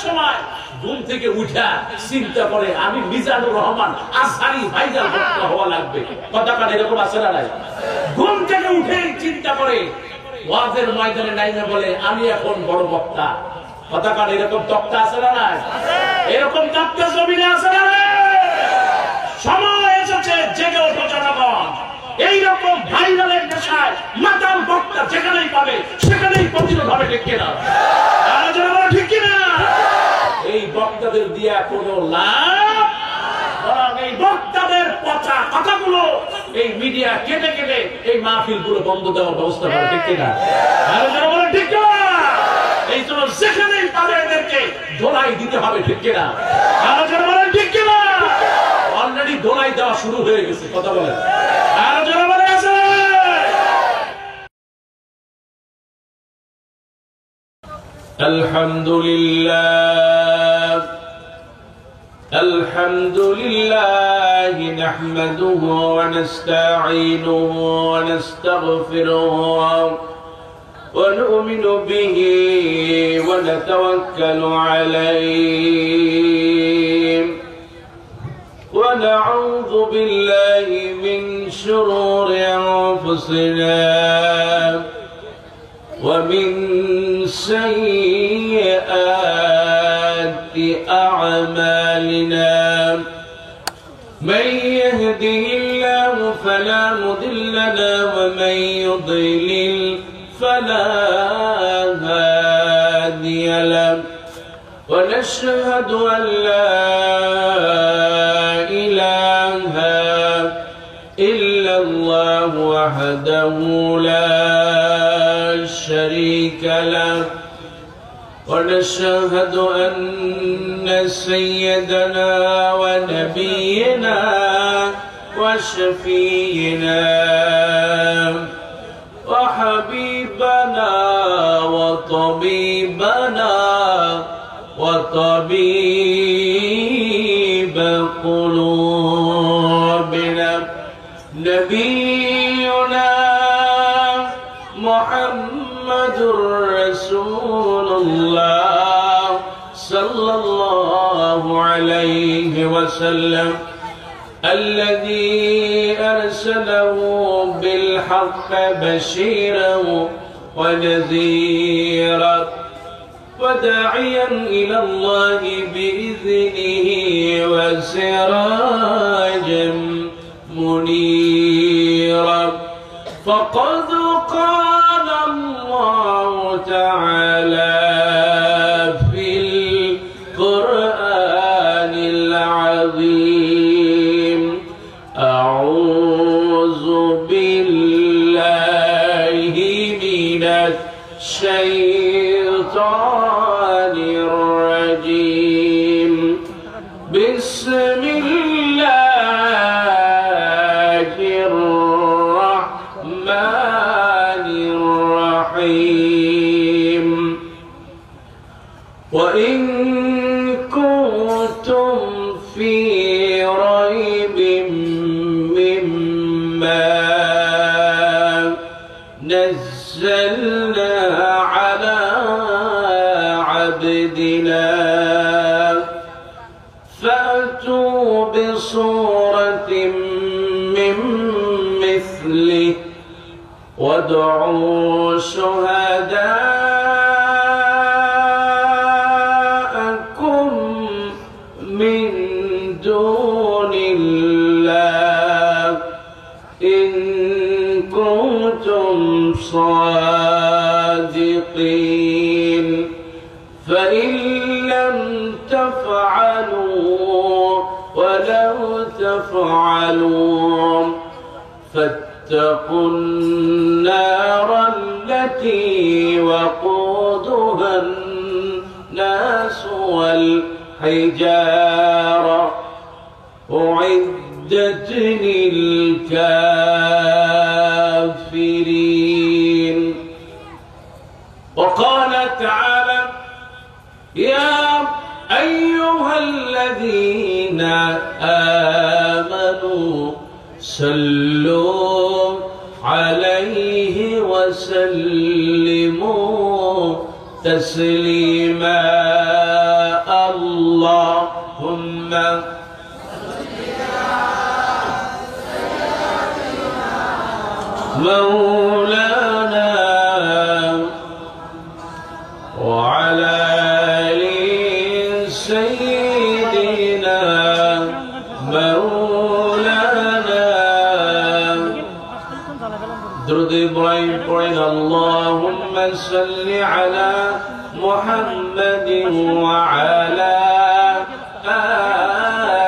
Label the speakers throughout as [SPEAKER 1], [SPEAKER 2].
[SPEAKER 1] সময় ঘুম থেকে উঠা চিন্তা করে আমি মিজানুর রহমান আজহারি ভাইজান বক্তা হওয়া লাগবে। কথা কান এরকম আছে না নাই? ঘুম থেকে উঠে চিন্তা করে ওয়াজের ময়দানে নাইমে বলে আমি এখন বড় বক্তা। কথা কান এরকম তক্তা আছে না নাই? এরকম তক্তা জমিনে আছে না নাই? সময় এসেছে জেগে ওঠো জনগণ। এইরকম ভাইরালের নেশায় মাতাল বক্তা যেখানেই পাবে সেখানেই প্রতিরোধ হবে, ঠিক কিনা? আর জনগণ ঠিক কিনা? এই বক্তাদের দিয়া কোনো লাভ, বরং এই বক্তাদের পচা কথাগুলো এই মিডিয়া কেটে কেটে এই মাহফিল গুলো বন্ধ দেওয়ার ব্যবস্থা করে, ঠিক কিনা? আর জনগণ ঠিক কিনা? এই জন্য যেখানেই পাবে এদেরকে ধোলাই দিতে হবে, ঠিক কিনা? আর জনগণ ঠিক কিনা? অলরেডি ধোলাই দেওয়া শুরু হয়ে গেছে। কথা বলে আর জনগণ আছে। আলহামদুলিল্লাহ আলহামদুলিল্লাহ নাহমাদুহু ওয়া নাস্তাঈনুহু ওয়া নাস্তাগফিরুহু ওয়া নু'মিনু বিহি ওয়া নাতাওয়াক্কালু আলাইহি ওয়া না'উযু বিল্লাহি মিন শুরুরি আনফুসিনা ওয়া মিন سيئات أعمالنا من يهده الله فلا مضل له ومن يضلل فلا هادي له ونشهد أن لا إله إلا الله وحده لا شريك له ونشهد أن سيدنا ونبينا وشفينا وحبيبنا وطبيبنا وطبيب قلوبنا نبينا محمد رسول الله صلى الله عليه وسلم الذي أرسله بالحق بشيرا ونذيرا وداعيا إلى الله بإذنه وسراجا منيرا فقد قال الله تعالى في القرآن العظيم أعوذ بالله من الشيطان الرجيم بسم الله الرحمن الرحيم وإن كنتم في ريب مما نزلنا على عبدنا فأتوا بصورة من مثله وادعوا شهداءكم من دون الله إن كنتم صادقين فإن لم تفعلوا ولو تفعلوا فاتقوا النار التي وقودها الناس والحجارة أعدت للكافرين وقال تعالى يا أيها الذين آمنوا صلوا عليه وسلموا تسليما আল্লাহুম্মা مولانا وعلى آل سيدنا مولانا درود إبراهيم قرن اللهم صل على محمد وعلى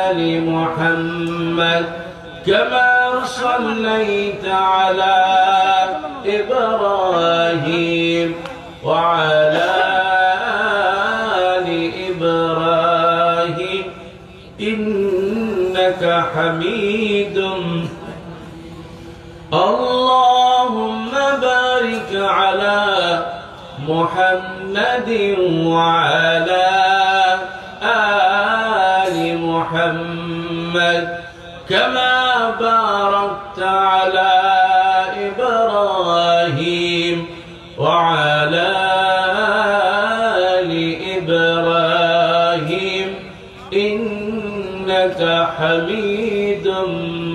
[SPEAKER 1] آل محمد كما صليت على إبراهيم وعلى آل إبراهيم إنك حميد اللهم بارك على محمد وعلى آل محمد كما باركت على إبراهيم وعلى آل إبراهيم إنك حميد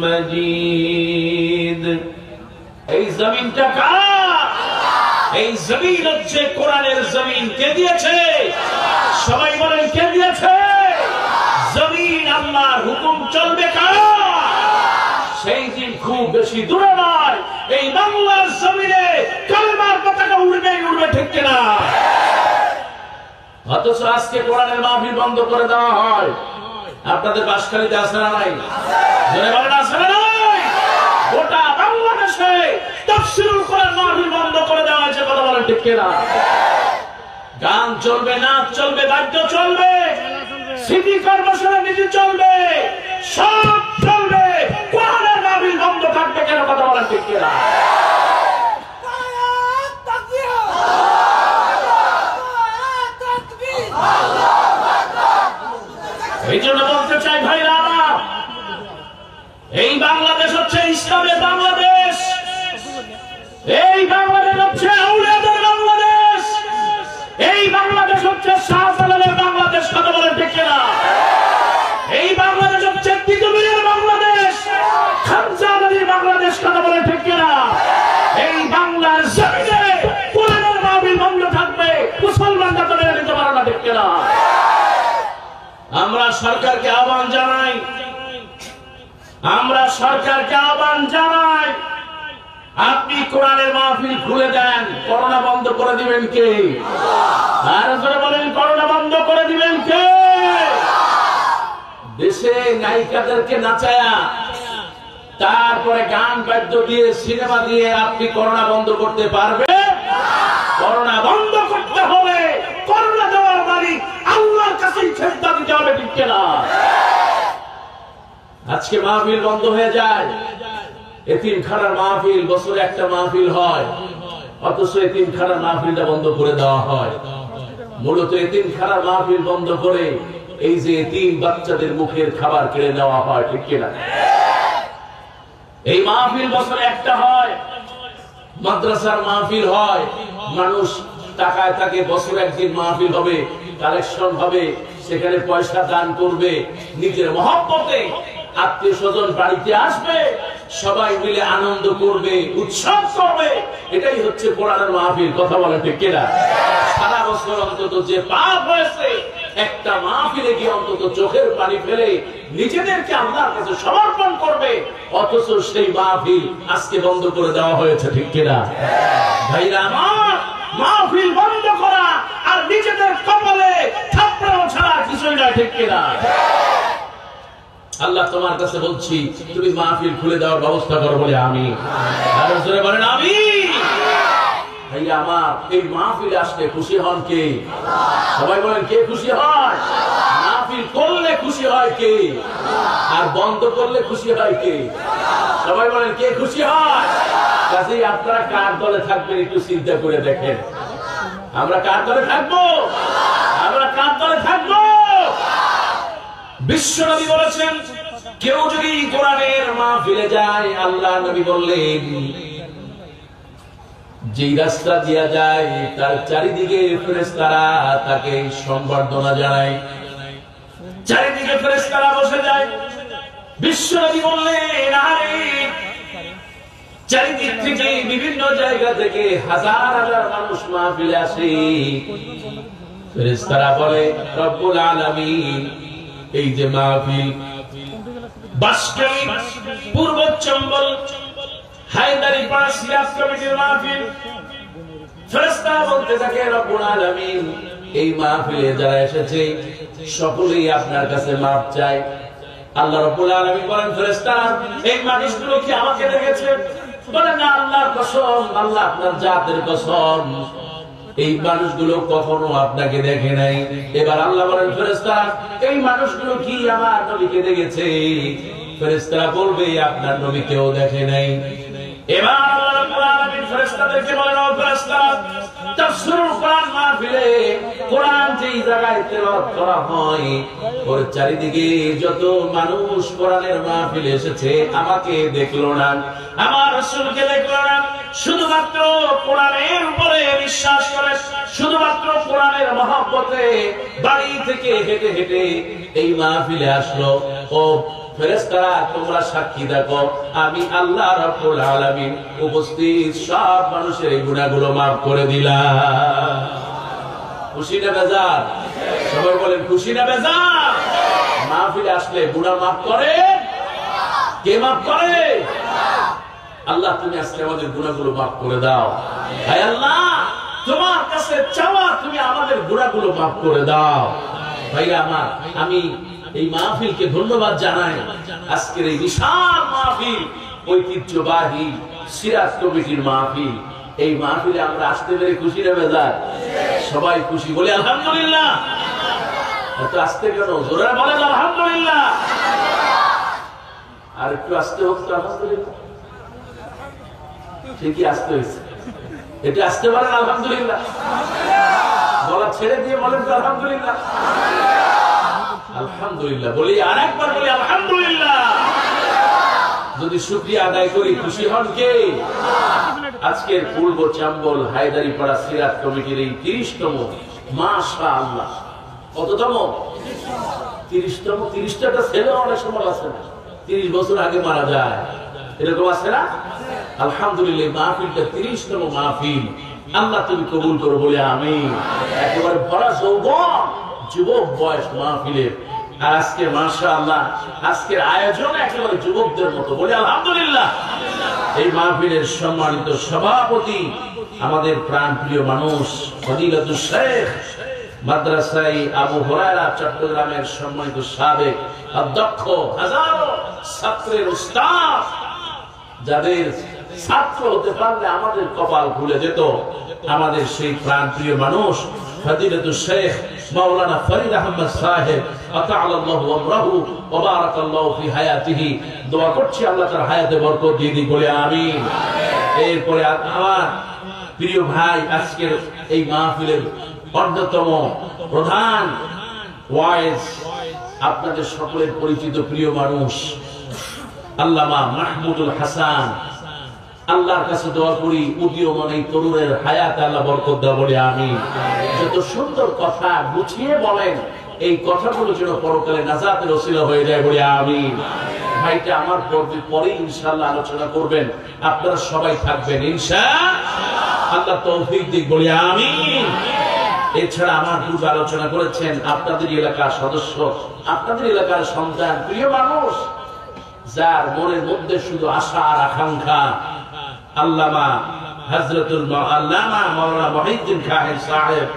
[SPEAKER 1] مجيد এই জমিনটা কার? এই জমিন হচ্ছে কোরআনের জমিন। কে দিয়েছে? সবাই বলেন কে দিয়েছে? জমিন আল্লাহর হুকুম চলবে কার? সেই দিন খুব বেশি দূরে নয়, এই বাংলার জমিনে কালেমার পতাকা উড়বে উড়বে, ঠিক কিনা? অথচ আজকে কোরআনের মাহফিল বন্ধ করে দেওয়া হয়। আপনাদের বাসখালীতে আছে না নাই? জোরে বলেন আছে না নাই? গোটা বাংলাদেশে তাফসীরুল কোরআন মাহফিল বন্ধ করে দেওয়া হয়েছে, কথা বলেন ঠিক কিনা? গান চলবে, নাচ চলবে, বাদ্য চলবে, সিটি কর্মসূচি নীতি চলবে, সব চলবে, কোরআনের মাহফিল বন্ধ থাকবে কেন? কথা বলেন ঠিক কিনা? এই জন্য বলতে চাই ভাইরা আমার, এই বাংলাদেশ হচ্ছে ইসলামের বাংলাদেশ, এই বাংলাদেশ হচ্ছে আউলিয়াদের বাংলাদেশ, এই বাংলাদেশ হচ্ছে শাহজালালের বাংলাদেশ, কথা বলেন ঠিক কিনা? এই বাংলাদেশ হচ্ছে তিতুমিরের বাংলাদেশ, খানজাহানের বাংলাদেশ, কথা বলেন ঠিক কিনা? এই বাংলার জমিনে কোরআনের মাহফিল বন্ধ থাকবে, মুসলমানরা তো মেনে নিতে পারে না, ঠিক কিনা? আমরা সরকারকে আহ্বান জানাই, আমরা সরকারকে আহ্বান জানাই, আপনি কোরআনের মাহফিল খুলে দেন, করোনা বন্ধ করে দিবেন কে? আর জোরে বলেন করোনা বন্ধ করে দিবেন কে? দেশে নায়িকাদেরকে নাচায়া, তারপরে গান বাদ্য দিয়ে, সিনেমা দিয়ে আপনি করোনা বন্ধ করতে পারবে? করোনা বন্ধ করতে হবে, করোনা দেওয়ার মালিক আল্লাহর কাছেই সেজদা দিতে হবে, ঠিক কিনা? আজকে মাহফিল বন্ধ হয়ে যায়, এতিমখানার মাহফিল, বছরে একটা মাহফিল হয়, অথচ এতিমখানার মাহফিলটা বন্ধ করে দেওয়া হয়। মূলত এতিমখানার মাহফিল বন্ধ করে এই যে এতিম বাচ্চাদের মুখের খাবার কেড়ে নেওয়া হয়, ঠিক কিনা? এই মাহফিল বছরে একটা হয়, মাদ্রাসার মাহফিল হয়, মানুষ টাকায় থাকে, বছরে একদিন মাহফিল হবে, কালেকশন হবে, সেখানে পয়সা দান করবে, নিজের মহব্বতে আত্মীয় স্বজন বাড়িতে আসবে, সবাই মিলে আনন্দ করবে, উৎসব করবে, এটাই হচ্ছে কোরআনের মাহফিল, কথা বলেন ঠিক কিনা? সারা বছর অন্তত যে পাপ হয়েছে, একটা মাহফিলে গিয়ে অন্তত চোখের পানি ফেলে নিজেদেরকে আল্লাহর কাছে সমর্পণ করবে, অথচ সেই মাহফিল আজকে বন্ধ করে দেওয়া হয়েছে, ঠিক কিনা? ভাইরা আমার, মাহফিল বন্ধ করা আর নিজেদের কপালে থাপড়ানো ছাড়া কিছুই নয়, ঠিক কিনা? আল্লাহ তোমার কাছে বলছি, তুমি মাহফিল খুলে দেওয়ার ব্যবস্থা করো, বলে আমি। আর জোরে বলেন আমি। ভাইয়া আমার, এই মাহফিলে আসলে খুশি হন কে? সবাই বলেন কে খুশি হয়? মাহফিল করলে খুশি হয় কে? আর বন্ধ করলে খুশি হয় কে? সবাই বলেন কে খুশি হয়? কাজেই আপনারা কার দলে থাকবেন একটু চিন্তা করে দেখেন। আমরা কার দলে থাকবো? আমরা কার দলে থাকবো? বিশ্বনবী বলেছেন, কেউ যদি কোরআনের মাহফিলে যায়, আল্লাহ নবী বললেন, যে রাস্তা দিয়া যায় তার চারিদিকে ফেরেশতারা তাকে সম্বর্ধনা জানায়, চারিদিকে ফেরেশতারা বসে যায়। বিশ্বনবী বললেন, আরে চারিদিক থেকে বিভিন্ন জায়গা থেকে হাজার হাজার মানুষ মাহফিলে আসে। ফেরেশতারা বলে, রব্বুল আলামিন এই যে মাহফিল বাসকালী পূর্ব চম্বল হায়দারিপাড়া সিরাত কমিটির মাহফিল, ফেরেশতারা বলতে থাকে, রব্বুল আলামিন এই মাহফিলে যারা এসেছে সকলেই আপনার কাছে মাফ চায়। আল্লাহ রাব্বুল আলামিন বলেন, ফেরেশতারা এই মানুষগুলো কি আমাকে দেখেছে? বলেন না, আল্লাহর কসম, আল্লাহ আপনার জাতের কসম, এই মানুষগুলো কখনো আপনাকে দেখে নাই। এবার আল্লাহ বলেন, ফেরেশতারা এই মানুষগুলো কি আমার নবীকে দেখেছে? ফেরেশতারা বলবে, আপনার নবীকেও দেখে নাই। এবার আল্লাহ রাব্বুল আলামিন ফেরেশতাদেরকে বলেন, ও ফেরেশতারা, তাফসীরুল কোরআন মাহফিলে কোরআন যেই জায়গায় তেলাওয়াত করা হয় ওর চারিদিকে যত মানুষ কোরআনের মাহফিলে এসেছে আমাকে দেখলো না, আমার রাসূলকে দেখলো না, শুধুমাত্র কোরআনের উপরে বিশ্বাস করে, শুধুমাত্র কোরআনের মহব্বতে বাড়ি থেকে হেঁটে হেঁটে এই মাহফিলে আসলো। ও ফেরেশতারা, তোমরা সাক্ষী দেখো, আমি আল্লাহ রাব্বুল আলামিন উপস্থিত সব মানুষের এই গুনাহগুলো মাফ করে দিলাম। খুশি না বেজার? সবাই বলেন, খুশি না বেজার? মাহফিলে আসলে গুনাহ মাফ করে কে? মাফ করে আল্লাহ। তুমি আজকে আমাদের গুনাহগুলো মাফ করে দাও। হে আল্লাহ, তোমার কাছে চাওয়া, তুমি আমাদের গুনাহগুলো মাফ করে দাও। ভাইরা আমার, আমি এই মাহফিলকে ধন্যবাদ জানাই। আজকের এই বিশাল মাহফিল, ঐতিহ্যবাহী সিরাত কমিটির মাহফিল, এই মাহফিলে আমরা আসতে পেরে খুশি না বেজার? সবাই খুশি, বলে আলহামদুলিল্লাহ। এত আসতে কেন? জোরে বলেন আলহামদুলিল্লাহ। আর একটু আসতে হোক তো আলহামদুলিল্লাহ। ঠিকই আসতে হয়েছে, এটা আসতে পারেন আলহামদুলিল্লাহ। বলা ছেড়ে দিয়ে বলেন তো আলহামদুলিল্লাহ। আলহামদুলিল্লাহ বলি, আর একবার বলি আলহামদুলিল্লাহ। যদি শুকরিয়া আদায় করি, খুশি হন কে? আজকের পূর্ব চাম্বল হায়দারিপাড়া সিরাত কমিটির এই 30তম, মাশাআল্লাহ, কততম? 30তম। 30টা ছেলে অনেক সময় আছে না, 30 বছর আগে মারা যায়, এরকম আছে না? আলহামদুলিল্লাহ, মাহফিলটা 30তম মাহফিল। আল্লাহ তুমি কবুল করো, বলে আমিন। একেবারে ভরা যৌবন, যুবক বয়স মাহফিলের। আর আজকে মাশাআল্লাহ, আজকের আয়োজন একেবারে যুবকদের মতো, বলে আলহামদুলিল্লাহ। এই মাহফিলের সম্মানিত সভাপতি, আমাদের প্রাণপ্রিয় মানুষ, ফজিলাতুল শেখ মাদ্রাসায়ে আবু হুরায়রা চট্টগ্রামের সম্মানিত সাবেক অধ্যক্ষ, হাজারো ছাত্রের উস্তাদ, যাদের ছাত্র হতে পারলে আমাদের কপাল খুলে যেত, আমাদের সেই প্রাণপ্রিয় মানুষ ফজিলাতুল শেখ মাওলানা ফরিদ আহমদ সাহেব, আতাআল্লাহু আমরাহু ওয়া বারাকাল্লাহু ফি হায়াতিহি। দোয়া করছি আল্লাহ তার হায়াতে বরকত দিয়ে দিন, বলে আমিন। এরপরে আমার প্রিয় ভাই, আজকের এই মাহফিলের অন্যতম প্রধান ওয়াইজ, আপনাদের সকলের পরিচিত প্রিয় মানুষ আল্লামা মাহমুদুল হাসান। আল্লাহর কাছে দোয়া করি উদীয়মান এই তরুণের হায়াতে আল্লাহ বরকত দাও, বলে আমিন। যত সুন্দর কথা গুছিয়ে বলেন, এই কথাগুলো যেন পরকালে নাজাতের ওসিলা হয়ে যায়, বলে আমিন। ভাইটা আমার পরে ইনশাআল্লাহ আলোচনা করবেন, আপনারা সবাই থাকবেন ইনশাআল্লাহ। আল্লাহ তৌফিক দিক, বলে আমিন। এছাড়া আমার পূর্বে আলোচনা করেছেন আপনাদের এলাকার সদস্য, আপনাদের এলাকার সন্তান, প্রিয় মানুষ, যার মনের মধ্যে শুধু আশা আর আকাঙ্ক্ষা, আল্লামা হযরতুল আল্লামা মাওলানা মহিউদ্দিন খান সাহেব।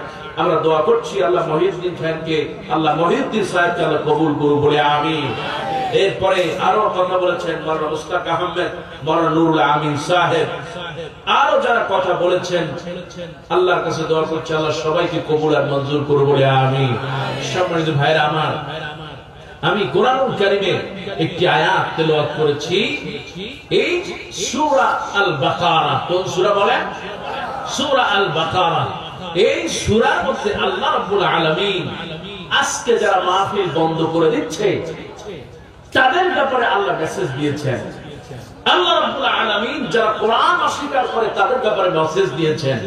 [SPEAKER 1] আমরা দোয়া করছি আল্লাহ মহিউদ্দিন খানকে, আল্লাহ মহিউদ্দিন সাহেবকে আল্লাহ কবুল করুন, বলে আমিন। এরপরে আরো কথা বলেছেন মাওলানা মুস্তাক আহমেদ, মাওলানা নুরুল আমিন সাহেব, আরো যারা কথা বলেছেন, আল্লাহর কাছে দোয়া করছি আল্লাহ সবাইকে কবুল আর মঞ্জুর করুন, বলে আমিন। সম্মানিত ভাইরা আমার, আমি কোরআনুল কারীমে একটি আয়াত তেলাওয়াত করেছি, এই সূরা আল বাকারা। কোন সূরা বলেন? সূরা আল বাকারা। এই সূরার মধ্যে আল্লাহ রাব্বুল আলামিন আজকে যারা মাহফিল বন্ধ করে দিচ্ছে তাদের ব্যাপারে আল্লাহ মেসেজ দিয়েছেন। আল্লাহ রাব্বুল আলামিন যারা কোরআন অস্বীকার করে তাদের ব্যাপারে মেসেজ দিয়েছেন,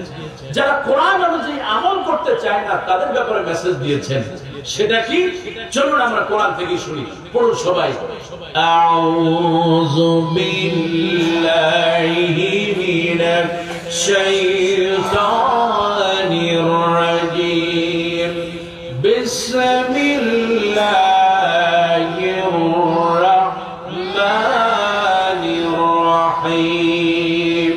[SPEAKER 1] যারা কোরআন অনুযায়ী আমল করতে চায় না তাদের ব্যাপারে মেসেজ দিয়েছেন। সেটা কি? চলুন আমরা কোরআন থেকে শুনি। পড়ুন সবাই। আউযু বিল্লাহি মিনাশ শাইতানির রাজীম। বিসমিল্লাহির রাহমানির রাহিম।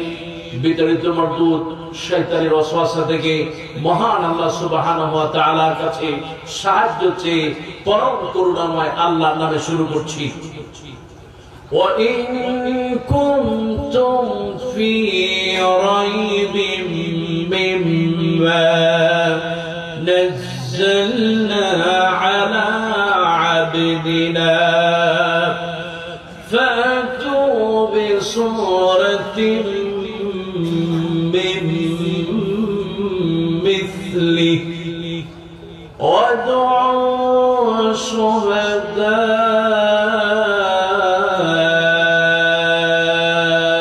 [SPEAKER 1] বিতাড়িত মারদুদ শয়তানের ওয়াসওয়াসা থেকে মহান আল্লাহ সুবহানাহু ওয়া তাআলার কাছে সাহায্য চেয়ে পরম করুণাময় আল্লাহর নামে শুরু করছি। ওয়া ইন কুনতুম ফি রাইবিম মিম্মা নাযালনা আলা আবদিনা ফাতু বিসূরাতিন وادعوا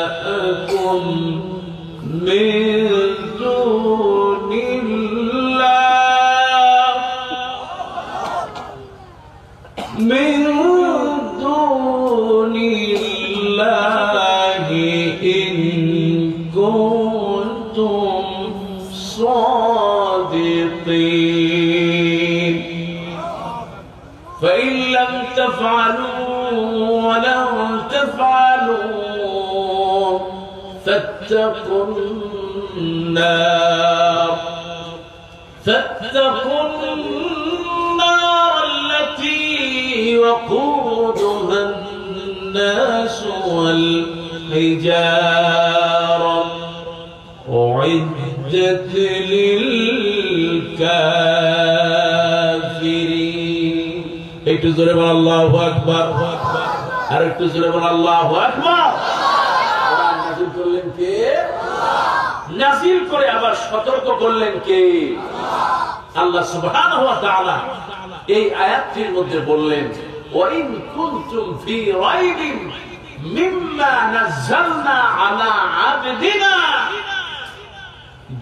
[SPEAKER 1] شهداءكم من دون الله إن كنتم صادقين فإن لم تفعلوا ولن تفعلوا فاتقوا النار التي وقودها الناس والحجارة أعدت للكافرين. একটু জোরে বল আল্লাহু আকবার, আর একটু জোরে বল আল্লাহু আকবার। কোরআন নাযিল করলেন কে? নাযিল করে আবার সতর্ক করলেন কে? আল্লাহ সুবহানাহু ওয়া তাআলা এই আয়াতটির মধ্যে বললেন ওয়া ইন কুনতুম ফি রাইবিন মিম্মা নাযালনা আলা আবদিনা,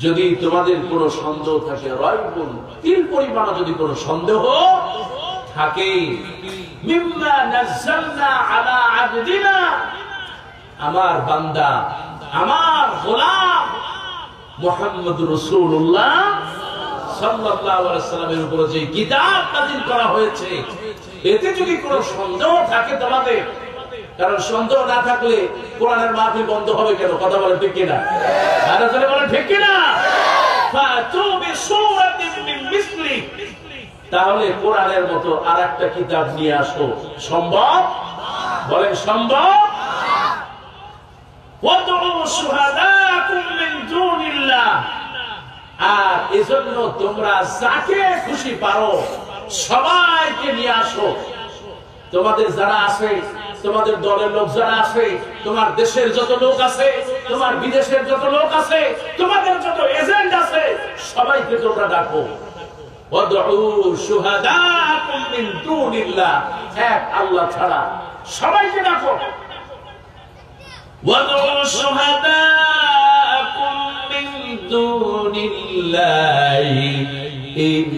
[SPEAKER 1] যদি তোমাদের কোনো সন্দেহ থাকে, রাইবুন তিল পরিমাণ যদি কোনো সন্দেহ থাকে, মিম্মা নাযালনা আলা আবদিনা, আমার বান্দা আমার গোলাম মুহাম্মদুর রাসূলুল্লাহ সাল্লাল্লাহু আলাইহি ওয়াসাল্লামের উপর যে কিতাব নাযিল করা হয়েছে, এতে যদি কোনো সন্দেহ থাকে তোমাদের, কারণ সন্দেহ না থাকলে কোরআনের মাহফিল বন্ধ হবে কেন? কথা বলেন ঠিক কিনা? আরে জোরে বলেন ঠিক কিনা? ফাতু বিসূরাতিন মিন মিসলি, তাহলে কোরআনের মতো আরেকটা কিতাব নিয়ে আসো। সম্ভব? বলেন সম্ভব? ওয়াদউ শুহাদাকুম মিন দুনিল্লাহ, আর এজন্য তোমরা যাকে খুশি পারো সবাইকে নিয়ে আসো। তোমাদের যারা আছে, তোমাদের দলের লোক যারা আছে, তোমার দেশের যত লোক আছে, তোমার বিদেশের যত লোক আছে, তোমাদের যত এজেন্ট আছে, সবাইকে তোমরা ডাকো। ওয়াদউ শুহাদাকুম মিন দুনিল্লাহ, এক আল্লাহ ছাড়া সবাইকে ডাকো। ওয়াদউ শুহাদাকুম মিন দুনিল্লাহি ইন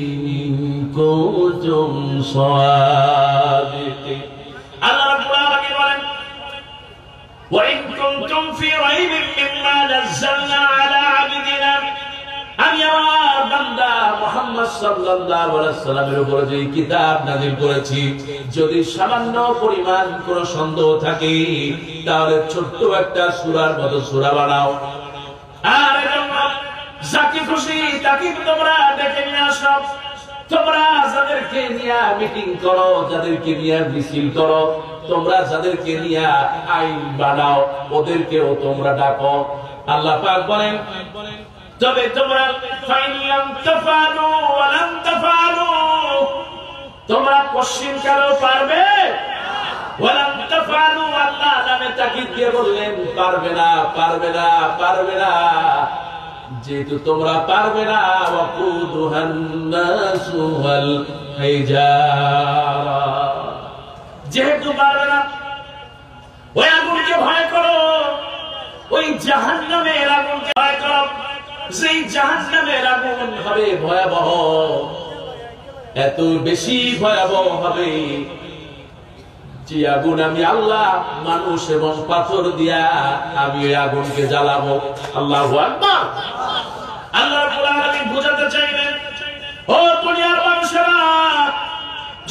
[SPEAKER 1] কুনতুম সাদিকিন। আল্লাহ রাব্বুল আলামিন বলেন ওয়া ইন কুনতুম ফি রাইবিন মিম্মা নাযালনা আলা আবদিনা, আমি আমার বান্দা মুহাম্মদ সাল্লাল্লাহু আলাইহি ওয়াসাল্লামের উপর যে কিতাব নাযিল করেছি, যদি সামান্য পরিমাণ কোন সন্দেহ থাকে, তাহলে ছোট্ট একটা সূরার মতো সূরা বানাও, আর যাকে খুশি তাকে তোমরা ডেকে নিয়ে আসো। তোমরা যাদেরকে নিয়ে মিটিং করো, যাদেরকে নিয়ে মিছিল করো, তোমরা যাদেরকে নিয়ে আইন বানাও, ওদেরকেও তোমরা ডাকো। আল্লাহ পাক বলেন তবে তোমরা ফাইলাম তাফালু ওয়া লাম তাফালু, তোমরা কোশ্চিন কারো পারবে? ওয়া লাম তাফালু, আল্লাহ নামে তাকিদ দিয়ে বললেন পারবে না, পারবে না, পারবে না। যেহেতু তোমরা পারবে না, ওয়াকুদুহান নাসু ওয়াল হিজারা, যেহেতু পারবে না, ওই আগুনকে ভয় করো, ওই জাহান্নামের আগুনকে ভয় করো। সেই জাহান্নামের আগুন হবে ভয়াবহ, এত বেশি ভয়াবহ হবে যে আগুন আমি আল্লাহ মানুষ এবং পাথর দিয়া আমি ওই আগুনকে জ্বালাবো। আল্লাহু আকবার। আল্লাহ রাব্বুল আলামিন বোঝাতে চাইলেন, ও দুনিয়ার মানুষেরা,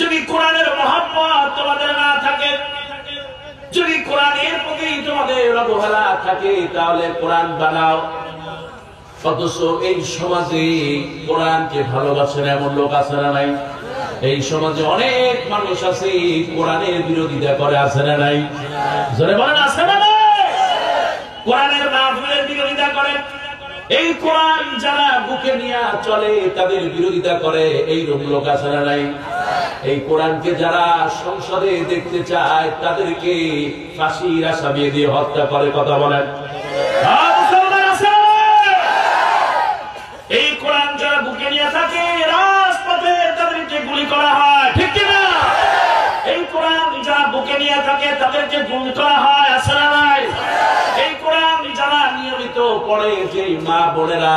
[SPEAKER 1] যদি কোরআনের মহব্বত তোমাদের না থাকে, যদি কোরআনের প্রতি তোমাদের অবহেলা থাকে, তাহলে কোরআন বানাও। অথচ এই সমাজে কোরআনকে ভালোবাসেন এমন লোক আছে না নাই? এই সমাজে অনেক মানুষ আছে কোরআনের বিরোধিতা করে, আছে না নাই? জোরে বলেন, আছে না নাই? কোরআনের মাহফিলের বিরোধিতা করে। এই কোরআন যারা বুকে নিয়ে চলে তাদের বিরোধিতা করে, এই লোক আছে না নাই? এই কোরআনকে যারা সংসদে দেখতে চায় তাদেরকে ফাঁসির আসামি দিয়ে হত্যা করে। কথা বলেন, এই কোরআন যারা বুকে নিয়ে থাকে রাজপথে তাদেরকে গুলি করা হয়, ঠিক কিনা? এই কোরআন যারা বুকে নিয়ে থাকে তাদেরকে গুলি করা হয়, আছে না নাই? এই কোরআন যারা নিয়মিত পড়ে, যে মা বোনেরা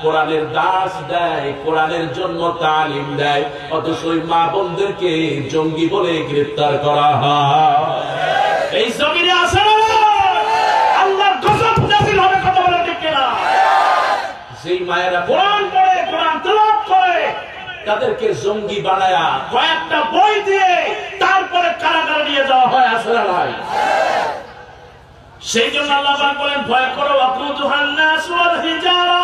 [SPEAKER 1] কোরআনের দাস দেয়, কোরআনের জন্য তালিম দেয়, অথচ ওই মা বোনদেরকে জঙ্গি বলে গ্রেফতার করা হয়। এই জমিনে আছে না? আল্লাহর গজব নাযিল হবে। কথা বলে ঠিক কিনা? যেই মায়েরা কোরআন পড়ে, কোরআন তেলাওয়াত করে, তাদেরকে জঙ্গি বানায়া কয়েকটা বই দিয়ে তারপরে কারাগারে নিয়ে যাওয়া হয়, আছে না নাই? সেই জন্য আল্লাহ পাক বলেন, ভয় করো ওয়াকুদুহান নাস ওয়াল হিজারা,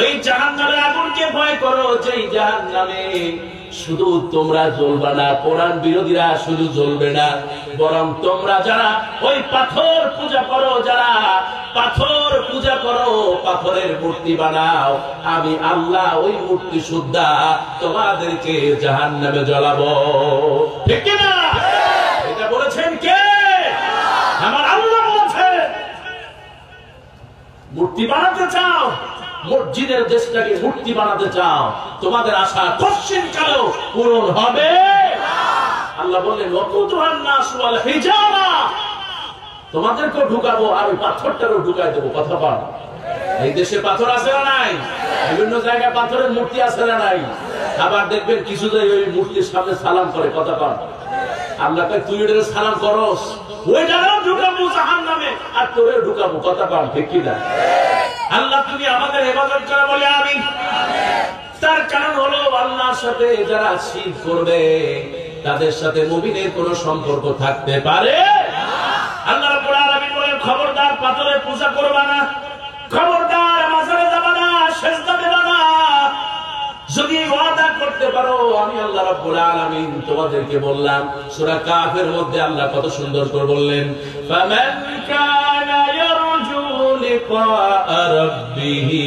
[SPEAKER 1] ওই জাহান্নামের আগুনকে ভয় করো, যেই জাহান্নামে শুধু তোমরা জ্বলবে না, কোরআন বিরোধীরা শুধু জ্বলবে না, বরং তোমরা যারা ওই পাথর পূজা করো, যারা পাথর পূজা করো, পাথরের মূর্তি বানাও, আমি আল্লাহ ওই মূর্তি সুদ্ধা তোমাদেরকে জাহান্নামে জ্বালাবো। ঠিক কি না? এটা বলেছেন কে? আমার আল্লাহ বলেছেন। মূর্তি বানাতে চাও, মসজিদের দেশটাকে মূর্তি বানাতে চাও, তোমাদের আশা কোশ্চিন কালেও পূরণ হবে। আল্লাহ বললেন, ওয়াকুদুহান নাস ওয়াল হিজারা, তোমাদেরকেও ঢুকাবো আর ওই পাথরটারও ঢুকাই দেবো। কথা বল, এই দেশে পাথর আছে না নাই? বিভিন্ন জায়গায় পাথরের মূর্তি আছে না নাই? আবার দেখবেন কিছু জায়গায় ওই মূর্তির সামনে সালাম করে। কথা বল, আল্লাহ কয় তুই ওটাকে সালাম করস, ওই জায়গাও ঢুকাবো জাহান্নামে আর তোরেও ঢুকাবো। কথা বল, ঠিক কি না? আল্লাহ তুমি আমাদের হেফাজত করে বলে আমিন। তার কারণ হলো আল্লাহর সাথে যারা শিরক করবে তাদের সাথে মুমিনের কোনো সম্পর্ক থাকতে পারে। আল্লাহ রাব্বুল আলামিন বলেন, খবরদার পাথরের পূজা করবা না, খবরদার মাজারে যাবা না, সিজদা দেবা না। যদি ওয়াদা করতে পারো, আমি আল্লাহ রাব্বুল আলামিন তোমাদেরকে বললাম, সূরা কাফের মধ্যে আল্লাহ কত সুন্দর করে বললেন, ফামান কানা ইয়ারজু লিকা রাব্বিহি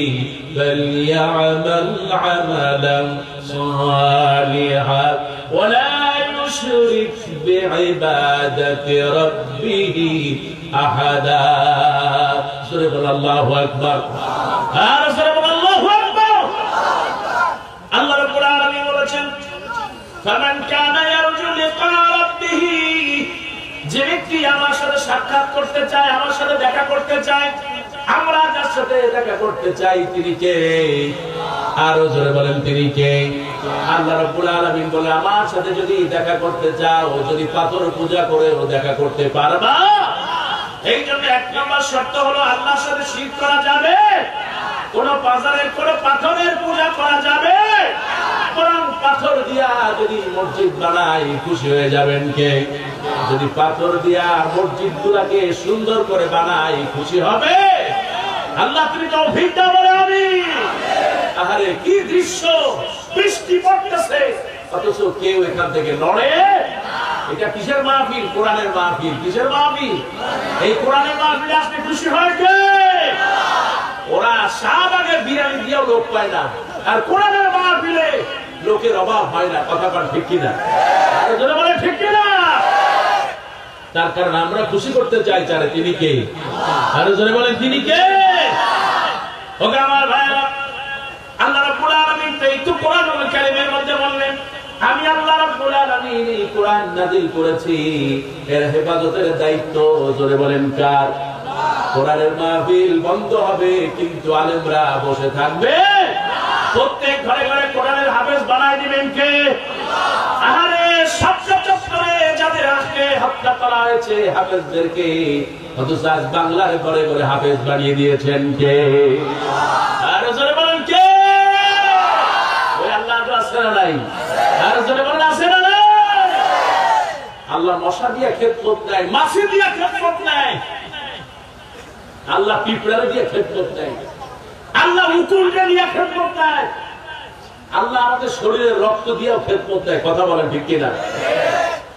[SPEAKER 1] ফালইআমাল আমালান সালিহান ওয়া লা ইউশরিক বিইবাদাতি রাব্বিহি আহাদা। সূরা বল আল্লাহু আকবার। আর সূরা বল আল্লাহু আকবার। আল্লাহ রাব্বুল আলামিন বলেছেন, ফামান কানা ইয়ারজু লিকা রাব্বিহি, যে ব্যক্তি আমার সাথে সাক্ষাৎ করতে চায়, আমার সাথে দেখা করতে চায়, আমরা যার সাথে দেখা করতে চাই তিনি কে? আরো জোরে বলেন, তিনি কে? আল্লাহ রাব্বুল আলামিন বলে, আমার সাথে যদি দেখা করতে চাও, যদি পাথর পূজা করেও দেখা করতে পারবা। এই জন্য এক নম্বর শর্ত হলো আল্লাহর সাথে শিরক করা যাবে, কোন বাজারের কোন পাথরের পূজা করা যাবে। বরং পাথর দিয়া যদি মসজিদ বানাই খুশি হয়ে যাবেন কে? যদি পাথর দিয়া মসজিদ গুলাকে সুন্দর করে বানাই খুশি হবে আল্লাহ। তুমি তৌফিক দাও বলে আমিন। আরে কি দৃশ্য, বৃষ্টি পড়তেছে অথচ কেউ এখান থেকে লড়ে। এটা কিসের মাহফিল? কোরআনের মাহফিল। কিসের মাহফিল? এই কোরআনের মাহফিলে আসলে খুশি হয় কে? ওরা শাহবাগে বিরিয়ানি দিয়েও লোক পায় না, আর কোরআনের মাহফিলে লোকের অভাব হয় না। কথা বল, ঠিক কিনা? বলে ঠিক কিনা? তার কারণ আমরা খুশি করতে চাই যারা, তিনি কে? আরো জোরে বলেন, তিনি কে? ওকে আমার ভাইরা, আল্লাহ রাব্বুল আলামিন এই তো কোরআনুল কারীমের মধ্যে বললেন, আমি আল্লাহ রাব্বুল আলামিন এই কোরআন নাযিল করেছি, এর হেফাজতের দায়িত্ব জোরে বলেন কার? কোরআনের মাহফিল বন্ধ হবে কিন্তু আলেমরা বসে থাকবে। প্রত্যেক ঘরে ঘরে কোরআনের হাফেজ করা হয়েছে হাফেজদেরকে, অথচ আজ বাংলার ঘরে ঘরে হাফেজ বানিয়ে দিয়েছেন কে? আর জোরে বলেন কে? ওই আল্লাহ তো আছে না নাই? আর জোরে বলেন আছে না নাই? আল্লাহ মশা দিয়া খেদমত নেয়, মাছি দিয়া খেদমত নেয়, আল্লাহ পিঁপড়া দিয়ে খেদমত নেয়, আল্লাহ উকুলটা দিয়ে খেদমত নেয়, আল্লাহ আমাদের শরীরের রক্ত দিয়েও খেদমত নেয়। কথা বলেন ঠিক কিনা?